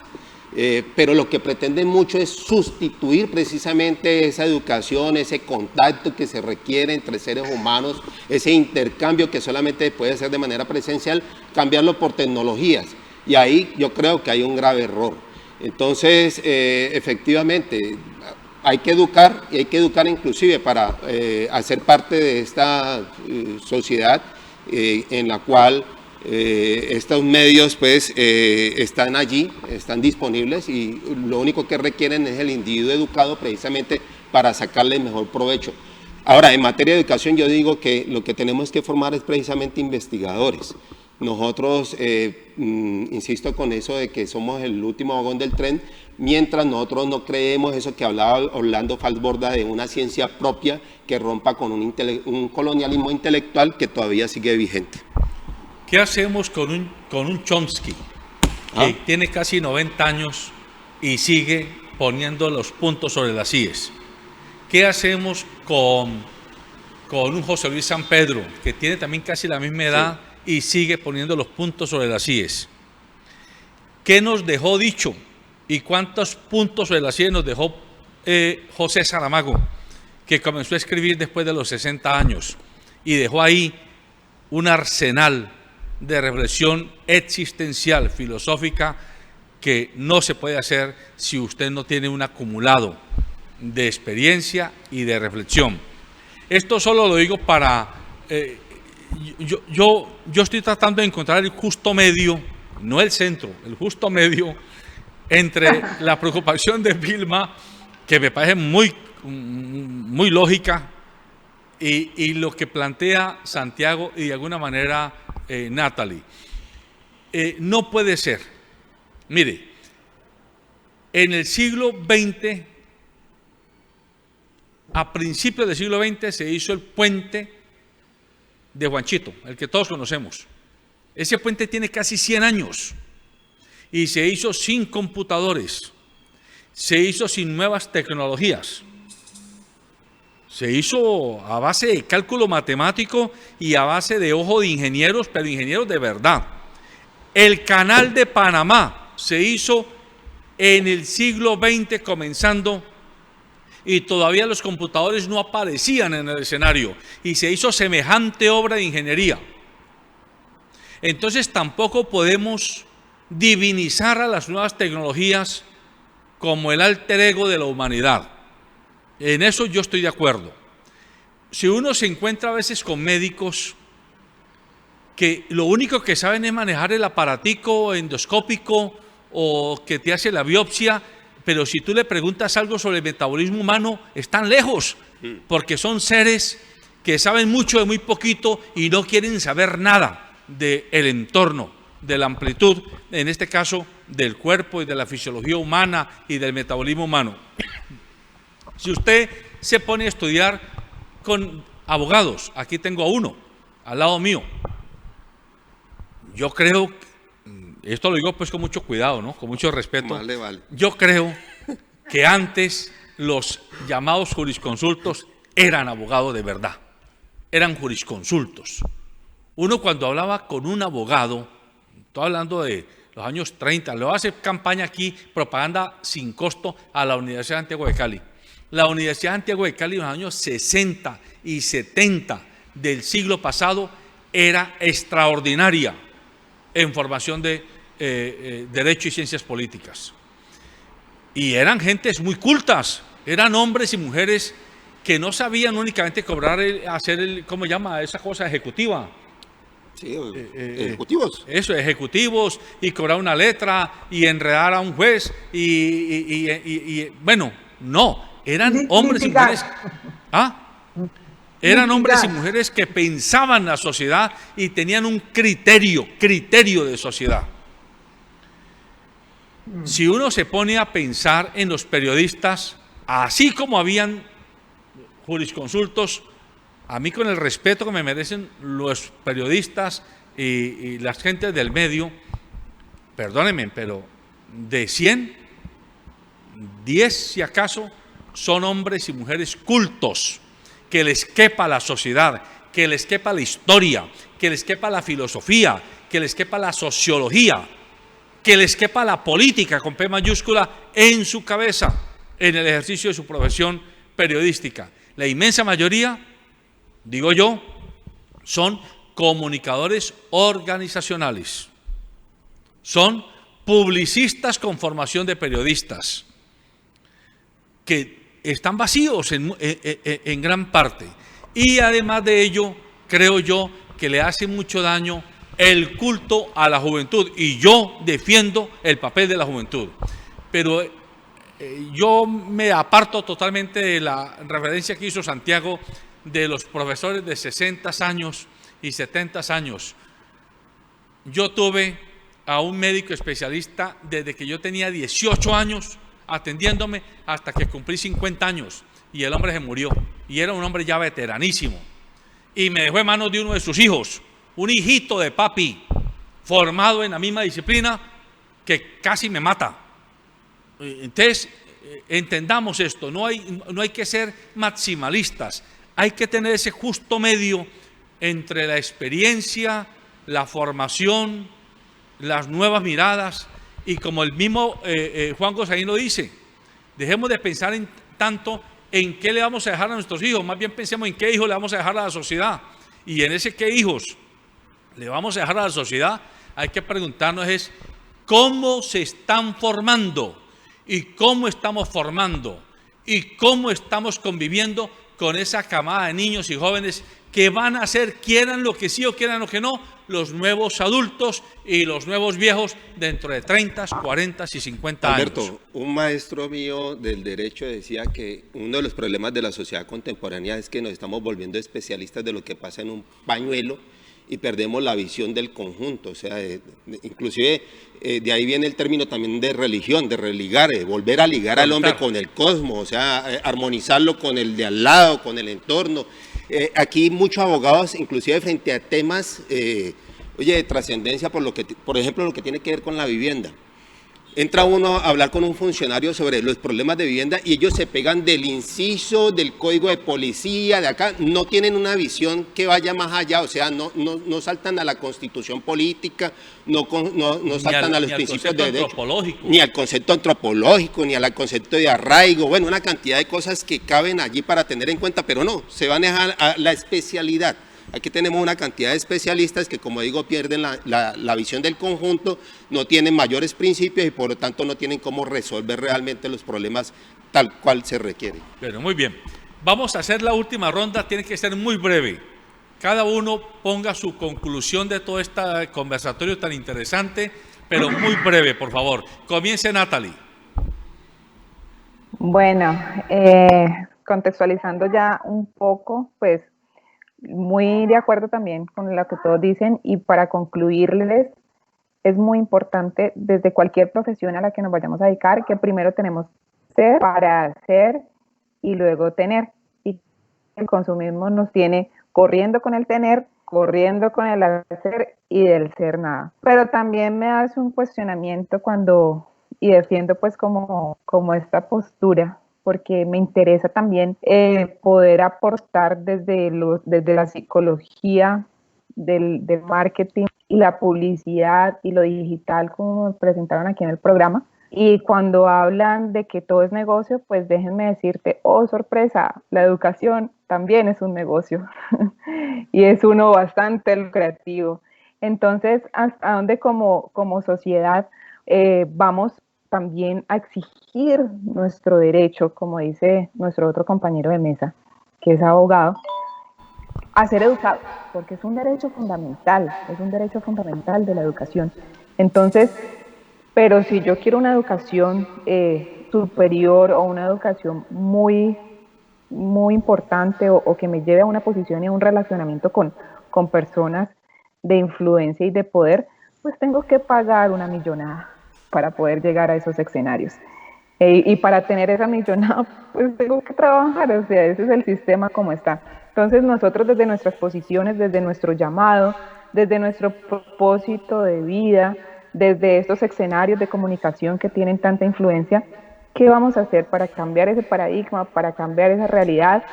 Pero lo que pretenden mucho es sustituir precisamente esa educación, ese contacto que se requiere entre seres humanos, ese intercambio que solamente puede hacer de manera presencial, cambiarlo por tecnologías. Y ahí yo creo que hay un grave error. Entonces, efectivamente, hay que educar, y hay que educar inclusive para hacer parte de esta sociedad en la cual estos medios pues están allí, están disponibles, y lo único que requieren es el individuo educado precisamente para sacarle el mejor provecho. Ahora, en materia de educación yo digo que lo que tenemos que formar es precisamente investigadores. Nosotros, insisto con eso de que somos el último vagón del tren, mientras nosotros no creemos eso que hablaba Orlando Falsborda de una ciencia propia que rompa con un colonialismo intelectual que todavía sigue vigente. ¿Qué hacemos con un Chomsky que tiene casi 90 años y sigue poniendo los puntos sobre las íes? ¿Qué hacemos con un José Luis San Pedro que tiene también casi la misma edad y sigue poniendo los puntos sobre las íes? ¿Qué nos dejó dicho y cuántos puntos sobre las íes nos dejó José Saramago, que comenzó a escribir después de los 60 años y dejó ahí un arsenal de reflexión existencial, filosófica, que no se puede hacer si usted no tiene un acumulado de experiencia y de reflexión? Esto solo lo digo para... yo estoy tratando de encontrar el justo medio, no el centro, el justo medio entre la preocupación de Vilma, que me parece muy lógica, y lo que plantea Santiago y de alguna manera Natalie. No puede ser. Mire, en el siglo XX, a principios del siglo XX, se hizo el puente de Juanchito, el que todos conocemos. Ese puente tiene casi 100 años y se hizo sin computadores, se hizo sin nuevas tecnologías, se hizo a base de cálculo matemático y a base de ojo de ingenieros, pero ingenieros de verdad. El canal de Panamá se hizo en el siglo XX comenzando y todavía los computadores no aparecían en el escenario y se hizo semejante obra de ingeniería. Entonces tampoco podemos divinizar a las nuevas tecnologías como el alter ego de la humanidad. En eso yo estoy de acuerdo. Si uno se encuentra a veces con médicos que lo único que saben es manejar el aparatico endoscópico o que te hace la biopsia, pero si tú le preguntas algo sobre el metabolismo humano, están lejos, porque son seres que saben mucho de muy poquito y no quieren saber nada del entorno, de la amplitud, en este caso del cuerpo y de la fisiología humana y del metabolismo humano. Si usted se pone a estudiar con abogados, aquí tengo a uno, al lado mío, yo creo, esto lo digo pues con mucho cuidado, ¿no? Con mucho respeto, vale. Yo creo que antes los llamados jurisconsultos eran abogados de verdad, eran jurisconsultos. Uno cuando hablaba con un abogado, estoy hablando de los años 30, le voy a hacer campaña aquí, propaganda sin costo a la Universidad de Santiago de Cali. La Universidad de Santiago de Cali en los años 60 y 70 del siglo pasado era extraordinaria en formación de Derecho y Ciencias Políticas. Y eran gentes muy cultas, eran hombres y mujeres que no sabían únicamente cobrar, hacer ¿cómo se llama esa cosa? Ejecutiva. Sí, ejecutivos. Eso, ejecutivos, y cobrar una letra, y enredar a un juez, y bueno, no, eran hombres y mujeres. Eran hombres y mujeres que pensaban la sociedad y tenían un criterio de sociedad. Si uno se pone a pensar en los periodistas, así como habían jurisconsultos, a mí con el respeto que me merecen los periodistas y las gentes del medio, perdónenme, pero de 100, 10 si acaso son hombres y mujeres cultos, que les quepa la sociedad, que les quepa la historia, que les quepa la filosofía, que les quepa la sociología, que les quepa la política con P mayúscula en su cabeza, en el ejercicio de su profesión periodística. La inmensa mayoría, digo yo, son comunicadores organizacionales, son publicistas con formación de periodistas, que están vacíos en gran parte. Y además de ello, creo yo que le hace mucho daño el culto a la juventud, y yo defiendo el papel de la juventud, pero yo me aparto totalmente de la referencia que hizo Santiago de los profesores de 60 años y 70 años. Yo tuve a un médico especialista desde que yo tenía 18 años atendiéndome hasta que cumplí 50 años, y el hombre se murió, y era un hombre ya veteranísimo, y me dejó en manos de uno de sus hijos, un hijito de papi, formado en la misma disciplina, que casi me mata. Entonces, entendamos esto, no hay que ser maximalistas, hay que tener ese justo medio entre la experiencia, la formación, las nuevas miradas, y como el mismo Juan Gosaín lo dice, dejemos de pensar tanto en qué le vamos a dejar a nuestros hijos, más bien pensemos en qué hijos le vamos a dejar a la sociedad, y en ese qué hijos le vamos a dejar a la sociedad, hay que preguntarnos es cómo se están formando, y cómo estamos formando, y cómo estamos conviviendo con esa camada de niños y jóvenes que van a ser, quieran lo que sí o quieran lo que no, los nuevos adultos y los nuevos viejos dentro de 30, 40 y 50 años. Alberto, un maestro mío del derecho decía que uno de los problemas de la sociedad contemporánea es que nos estamos volviendo especialistas de lo que pasa en un pañuelo y perdemos la visión del conjunto, o sea, inclusive de ahí viene el término también de religión, de religar, volver a ligar al hombre con el cosmos, o sea, armonizarlo con el de al lado, con el entorno. Aquí muchos abogados, inclusive frente a temas, de trascendencia, por ejemplo, lo que tiene que ver con la vivienda. Entra uno a hablar con un funcionario sobre los problemas de vivienda y ellos se pegan del inciso, del código de policía, de acá, no tienen una visión que vaya más allá, o sea, no saltan a la constitución política, no saltan a los principios de derecho, ni al concepto antropológico, ni al concepto de arraigo, bueno, una cantidad de cosas que caben allí para tener en cuenta, pero no, se van a la especialidad. Aquí tenemos una cantidad de especialistas que, como digo, pierden la visión del conjunto, no tienen mayores principios y por lo tanto no tienen cómo resolver realmente los problemas tal cual se requiere. Bueno, muy bien. Vamos a hacer la última ronda, tiene que ser muy breve. Cada uno ponga su conclusión de todo este conversatorio tan interesante, pero muy breve, por favor. Comience, Natalie. Bueno, contextualizando ya un poco, pues muy de acuerdo también con lo que todos dicen, y para concluirles, es muy importante desde cualquier profesión a la que nos vayamos a dedicar, que primero tenemos ser para hacer y luego tener, y el consumismo nos tiene corriendo con el tener, corriendo con el hacer y del ser nada. Pero también me hace un cuestionamiento y defiendo pues como esta postura, porque me interesa también poder aportar desde la psicología del marketing y la publicidad y lo digital, como me presentaron aquí en el programa. Y cuando hablan de que todo es negocio, pues déjenme decirte, oh sorpresa, la educación también es un negocio y es uno bastante lucrativo. Entonces, ¿hasta dónde como sociedad vamos también a exigir nuestro derecho, como dice nuestro otro compañero de mesa, que es abogado, a ser educado, porque es un derecho fundamental de la educación? Entonces, pero si yo quiero una educación superior o una educación muy, muy importante o que me lleve a una posición y a un relacionamiento con personas de influencia y de poder, pues tengo que pagar una millonada para poder llegar a esos escenarios. Y para tener esa millonada, pues tengo que trabajar, o sea, ese es el sistema como está. Entonces nosotros desde nuestras posiciones, desde nuestro llamado, desde nuestro propósito de vida, desde estos escenarios de comunicación que tienen tanta influencia, ¿qué vamos a hacer para cambiar ese paradigma, para cambiar esa realidad?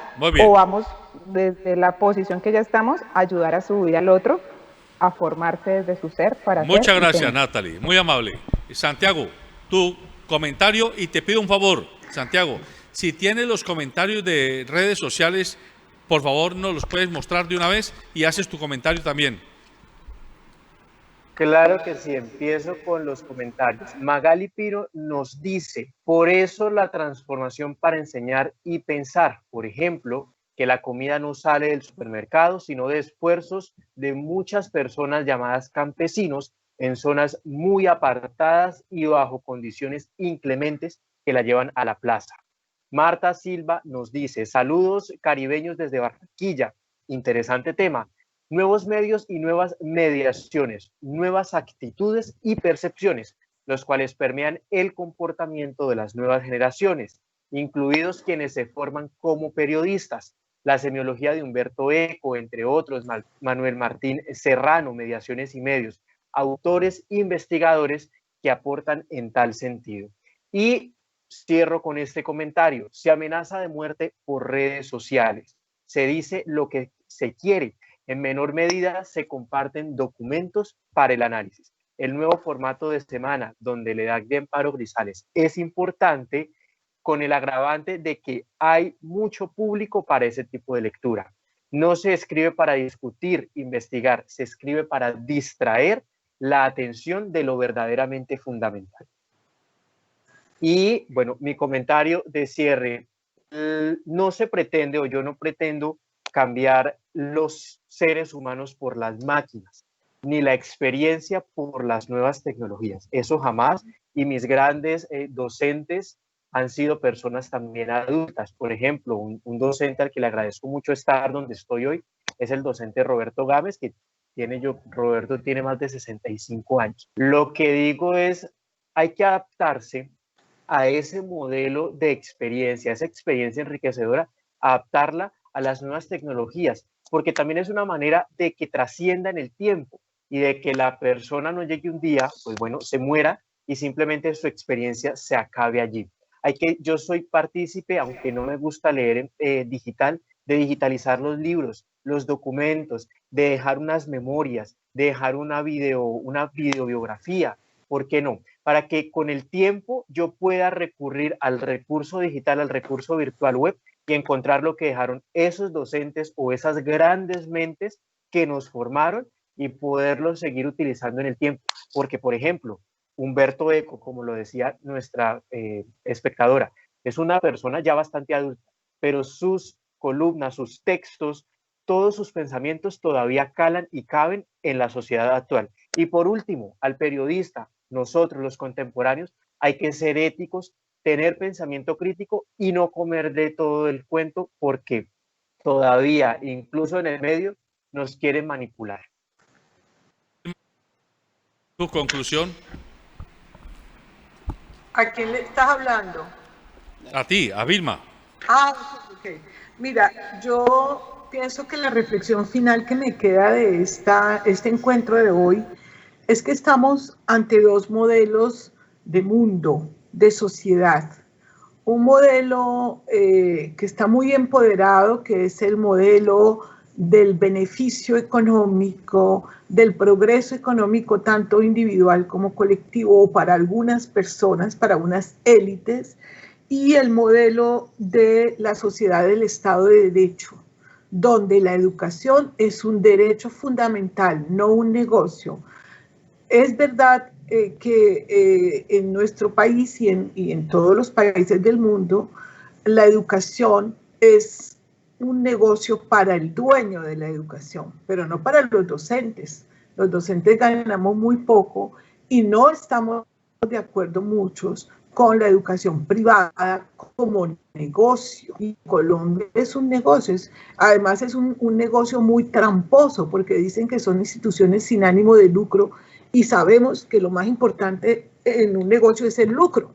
¿O vamos desde la posición que ya estamos a ayudar a subir al otro, a formarse desde su ser para Muchas gracias, Natalie, muy amable. Santiago, tu comentario, y te pido un favor, Santiago, si tienes los comentarios de redes sociales, por favor nos los puedes mostrar de una vez y haces tu comentario también. Claro que sí, empiezo con los comentarios. Magali Piro nos dice, por eso la transformación para enseñar y pensar, por ejemplo, que la comida no sale del supermercado, sino de esfuerzos de muchas personas llamadas campesinos en zonas muy apartadas y bajo condiciones inclementes que la llevan a la plaza. Marta Silva nos dice, saludos caribeños desde Barranquilla, interesante tema. Nuevos medios y nuevas mediaciones, nuevas actitudes y percepciones, los cuales permean el comportamiento de las nuevas generaciones, incluidos quienes se forman como periodistas. La semiología de Humberto Eco, entre otros, Manuel Martín Serrano, Mediaciones y Medios, autores investigadores que aportan en tal sentido. Y cierro con este comentario, se amenaza de muerte por redes sociales, se dice lo que se quiere. En menor medida se comparten documentos para el análisis. El nuevo formato de semana, donde la edad de Amparo Grisales es importante, con el agravante de que hay mucho público para ese tipo de lectura. No se escribe para discutir, investigar, se escribe para distraer la atención de lo verdaderamente fundamental. Y bueno, mi comentario de cierre, no se pretende, o yo no pretendo cambiar los seres humanos por las máquinas, ni la experiencia por las nuevas tecnologías. Eso jamás. Y mis grandes docentes han sido personas también adultas. Por ejemplo, un docente al que le agradezco mucho estar donde estoy hoy es el docente Roberto Gámez, que Roberto tiene más de 65 años. Lo que digo es, hay que adaptarse a ese modelo de experiencia, esa experiencia enriquecedora, adaptarla a las nuevas tecnologías, porque también es una manera de que trascienda en el tiempo y de que la persona no llegue un día, pues bueno, se muera y simplemente su experiencia se acabe allí. Yo soy partícipe, aunque no me gusta leer digital, de digitalizar los libros, los documentos, de dejar unas memorias, de dejar una videobiografía, ¿por qué no? Para que con el tiempo yo pueda recurrir al recurso digital, al recurso virtual web y encontrar lo que dejaron esos docentes o esas grandes mentes que nos formaron y poderlo seguir utilizando en el tiempo. Porque, por ejemplo, Humberto Eco, como lo decía nuestra espectadora, es una persona ya bastante adulta, pero sus columnas, sus textos, todos sus pensamientos todavía calan y caben en la sociedad actual. Y por último, al periodista, nosotros los contemporáneos, hay que ser éticos, tener pensamiento crítico y no comer de todo el cuento, porque todavía, incluso en el medio, nos quieren manipular. ¿Tu conclusión? ¿A quién le estás hablando? A ti, a Vilma. Ok. Mira, yo pienso que la reflexión final que me queda de este encuentro de hoy es que estamos ante dos modelos de mundo, de sociedad. Un modelo que está muy empoderado, que es el modelo del beneficio económico, del progreso económico, tanto individual como colectivo, para algunas personas, para unas élites, y el modelo de la sociedad del Estado de Derecho, donde la educación es un derecho fundamental, no un negocio. Es verdad que en nuestro país y en todos los países del mundo, la educación es un negocio para el dueño de la educación, pero no para los docentes. Los docentes ganamos muy poco y no estamos de acuerdo muchos con la educación privada como negocio. Y Colombia es un negocio, además es un negocio muy tramposo, porque dicen que son instituciones sin ánimo de lucro y sabemos que lo más importante en un negocio es el lucro.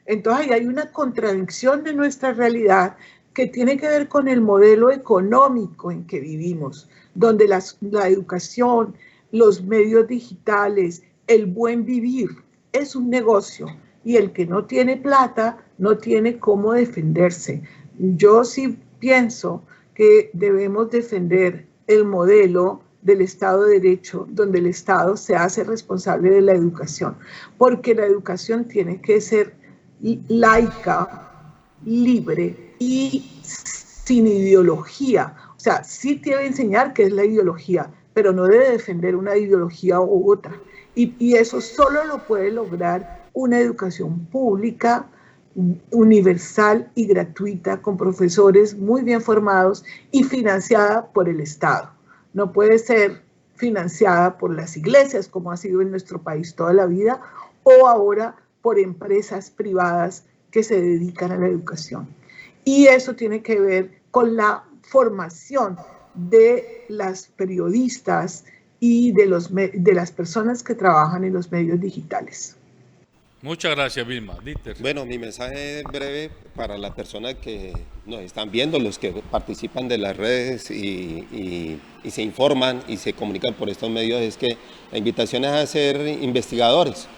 Entonces ahí hay una contradicción de nuestra realidad que tiene que ver con el modelo económico en que vivimos, donde la educación, los medios digitales, el buen vivir es un negocio y el que no tiene plata no tiene cómo defenderse. Yo sí pienso que debemos defender el modelo del Estado de Derecho, donde el Estado se hace responsable de la educación, porque la educación tiene que ser laica, libre y sin ideología. O sea, sí debe enseñar qué es la ideología, pero no debe defender una ideología u otra. Y eso solo lo puede lograr una educación pública, universal y gratuita, con profesores muy bien formados y financiada por el Estado. No puede ser financiada por las iglesias, como ha sido en nuestro país toda la vida, o ahora por empresas privadas que se dedican a la educación. Y eso tiene que ver con la formación de las periodistas y de las personas que trabajan en los medios digitales. Muchas gracias, Vilma. Dieter. Bueno, mi mensaje es breve para las personas que nos están viendo, los que participan de las redes y se informan y se comunican por estos medios, es que la invitación es a ser investigadores.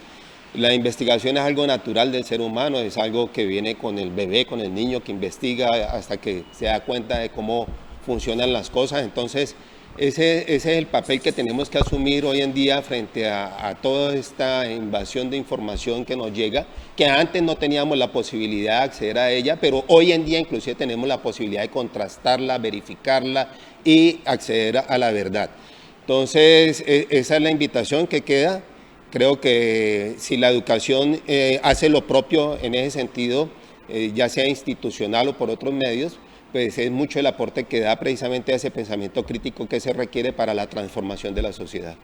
La investigación es algo natural del ser humano, es algo que viene con el bebé, con el niño que investiga hasta que se da cuenta de cómo funcionan las cosas. Entonces, ese es el papel que tenemos que asumir hoy en día frente a toda esta invasión de información que nos llega, que antes no teníamos la posibilidad de acceder a ella, pero hoy en día inclusive tenemos la posibilidad de contrastarla, verificarla y acceder a la verdad. Entonces, esa es la invitación que queda. Creo que si la educación hace lo propio en ese sentido, ya sea institucional o por otros medios, pues es mucho el aporte que da precisamente a ese pensamiento crítico que se requiere para la transformación de la sociedad.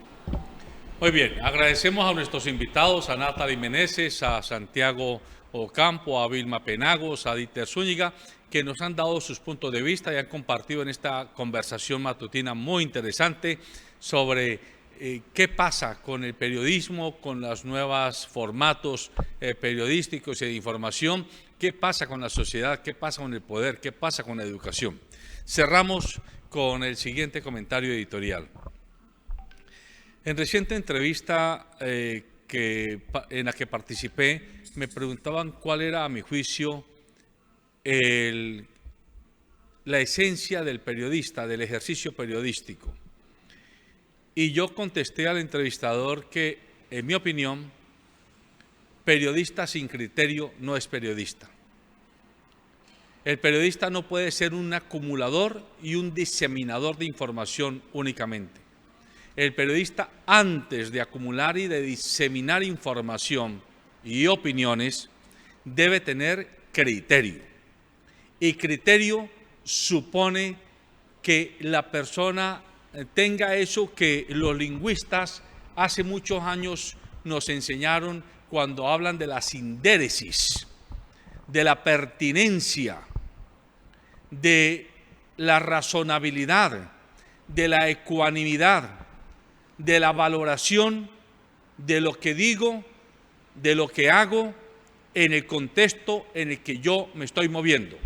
Muy bien, agradecemos a nuestros invitados, a Natalie Meneses, a Santiago Ocampo, a Vilma Penagos, a Dieter Zúñiga, que nos han dado sus puntos de vista y han compartido en esta conversación matutina muy interesante sobre qué pasa con el periodismo, con los nuevos formatos periodísticos y de información, qué pasa con la sociedad, qué pasa con el poder, qué pasa con la educación. Cerramos con el siguiente comentario editorial. En reciente entrevista en la que participé, me preguntaban cuál era, a mi juicio, la esencia del periodista, del ejercicio periodístico. Y yo contesté al entrevistador que, en mi opinión, periodista sin criterio no es periodista. El periodista no puede ser un acumulador y un diseminador de información únicamente. El periodista, antes de acumular y de diseminar información y opiniones, debe tener criterio. Y criterio supone que la persona tenga eso que los lingüistas hace muchos años nos enseñaron cuando hablan de la sindéresis, de la pertinencia, de la razonabilidad, de la ecuanimidad, de la valoración de lo que digo, de lo que hago en el contexto en el que yo me estoy moviendo.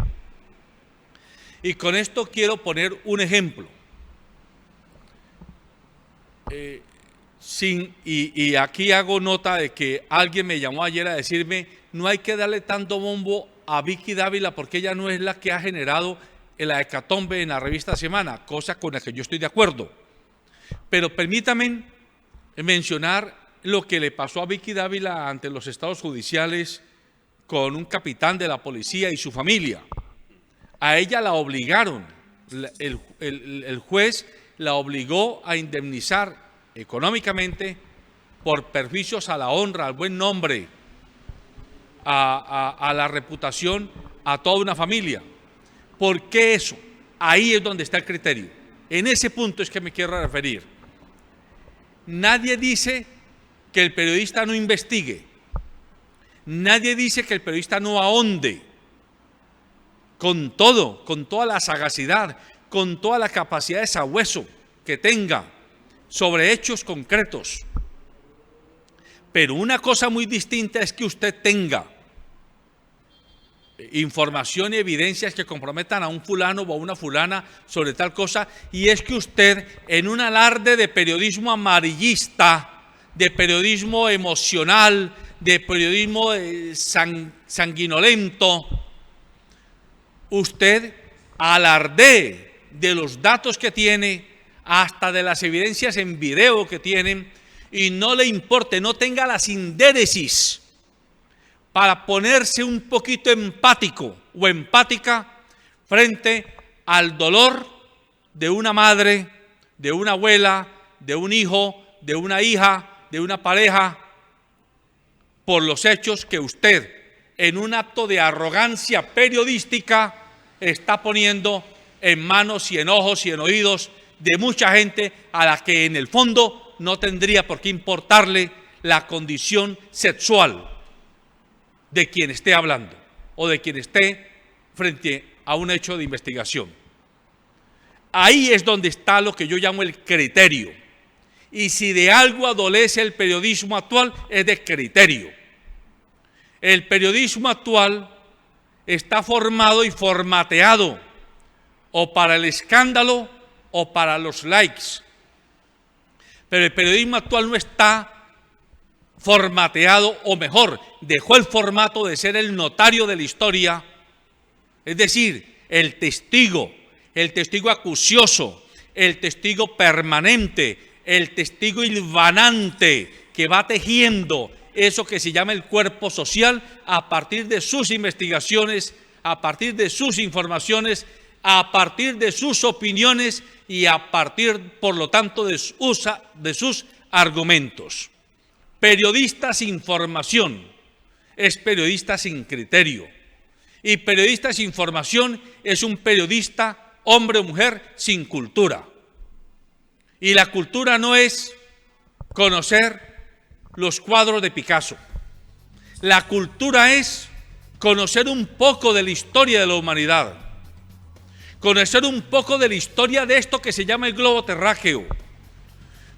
Y con esto quiero poner un ejemplo. Y aquí hago nota de que alguien me llamó ayer a decirme: no hay que darle tanto bombo a Vicky Dávila porque ella no es la que ha generado la hecatombe en la revista Semana, cosa con la que yo estoy de acuerdo. Pero permítanme mencionar lo que le pasó a Vicky Dávila ante los estados judiciales con un capitán de la policía y su familia. A ella la obligaron, el juez la obligó a indemnizar económicamente por perjuicios a la honra, al buen nombre, a la reputación, a toda una familia. ¿Por qué eso? Ahí es donde está el criterio. En ese punto es que me quiero referir. Nadie dice que el periodista no investigue. Nadie dice que el periodista no ahonde con todo, con toda la sagacidad, con toda la capacidad de sabueso que tenga sobre hechos concretos. Pero una cosa muy distinta es que usted tenga información y evidencias que comprometan a un fulano o a una fulana sobre tal cosa, y es que usted, en un alarde de periodismo amarillista, de periodismo emocional, de periodismo sanguinolento, usted alardee de los datos que tiene, hasta de las evidencias en video que tienen, y no le importe, no tenga la sindéresis para ponerse un poquito empático o empática frente al dolor de una madre, de una abuela, de un hijo, de una hija, de una pareja, por los hechos que usted, en un acto de arrogancia periodística, está poniendo en manos y en ojos y en oídos de mucha gente a la que en el fondo no tendría por qué importarle la condición sexual de quien esté hablando o de quien esté frente a un hecho de investigación. Ahí es donde está lo que yo llamo el criterio. Y si de algo adolece el periodismo actual, es de criterio. El periodismo actual está formado y formateado o para el escándalo o para los likes. Pero el periodismo actual no está formateado, o mejor, dejó el formato de ser el notario de la historia, es decir, el testigo acucioso, el testigo permanente, el testigo hilvanante que va tejiendo eso que se llama el cuerpo social a partir de sus investigaciones, a partir de sus informaciones, a partir de sus opiniones y a partir, por lo tanto, de sus argumentos. Periodista sin formación es periodista sin criterio. Y periodista sin formación es un periodista, hombre o mujer, sin cultura. Y la cultura no es conocer los cuadros de Picasso. La cultura es conocer un poco de la historia de la humanidad, conocer un poco de la historia de esto que se llama el globo terráqueo,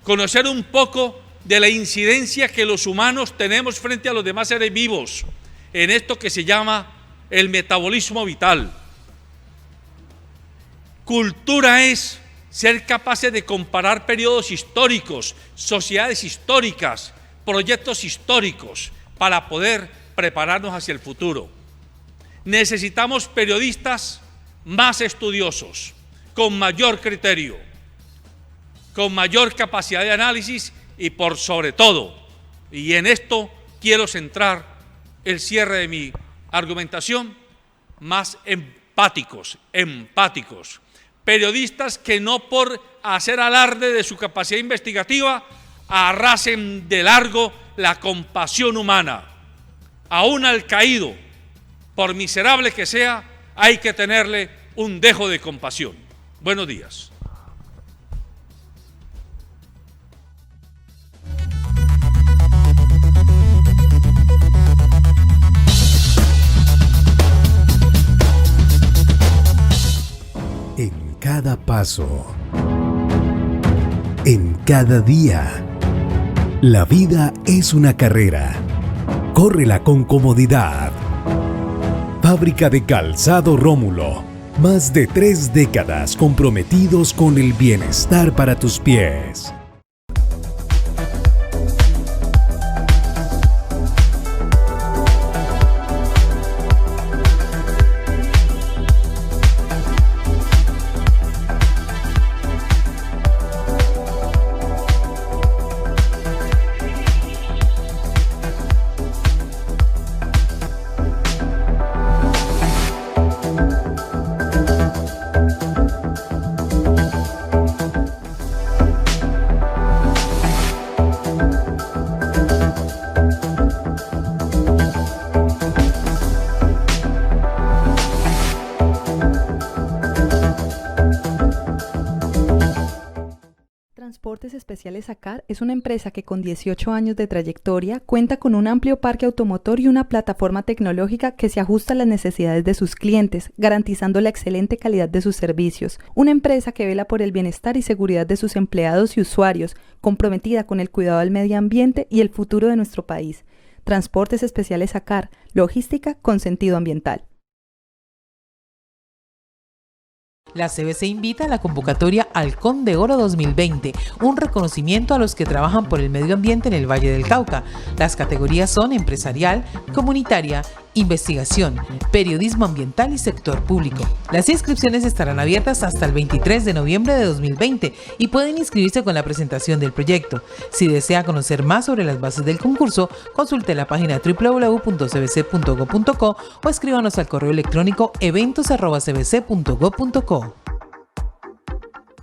conocer un poco de la incidencia que los humanos tenemos frente a los demás seres vivos en esto que se llama el metabolismo vital. Cultura es ser capaces de comparar periodos históricos, sociedades históricas, proyectos históricos, para poder prepararnos hacia el futuro. Necesitamos periodistas más estudiosos, con mayor criterio, con mayor capacidad de análisis y por sobre todo, y en esto quiero centrar el cierre de mi argumentación, más empáticos, periodistas que no por hacer alarde de su capacidad investigativa arrasen de largo la compasión humana. Aún al caído, por miserable que sea, hay que tenerle un dejo de compasión. Buenos días. En cada paso, en cada día, la vida es una carrera. Córrela con comodidad. Fábrica de Calzado Rómulo. Más de 3 décadas comprometidos con el bienestar para tus pies. Transportes Especiales ACAR es una empresa que con 18 años de trayectoria cuenta con un amplio parque automotor y una plataforma tecnológica que se ajusta a las necesidades de sus clientes, garantizando la excelente calidad de sus servicios. Una empresa que vela por el bienestar y seguridad de sus empleados y usuarios, comprometida con el cuidado del medio ambiente y el futuro de nuestro país. Transportes Especiales ACAR, logística con sentido ambiental. La CBC invita a la convocatoria Halcón de Oro 2020, un reconocimiento a los que trabajan por el medio ambiente en el Valle del Cauca. Las categorías son empresarial, comunitaria, investigación, periodismo ambiental y sector público. Las inscripciones estarán abiertas hasta el 23 de noviembre de 2020 y pueden inscribirse con la presentación del proyecto. Si desea conocer más sobre las bases del concurso, consulte la página www.cbc.go.co o escríbanos al correo electrónico eventos@cbc.go.co.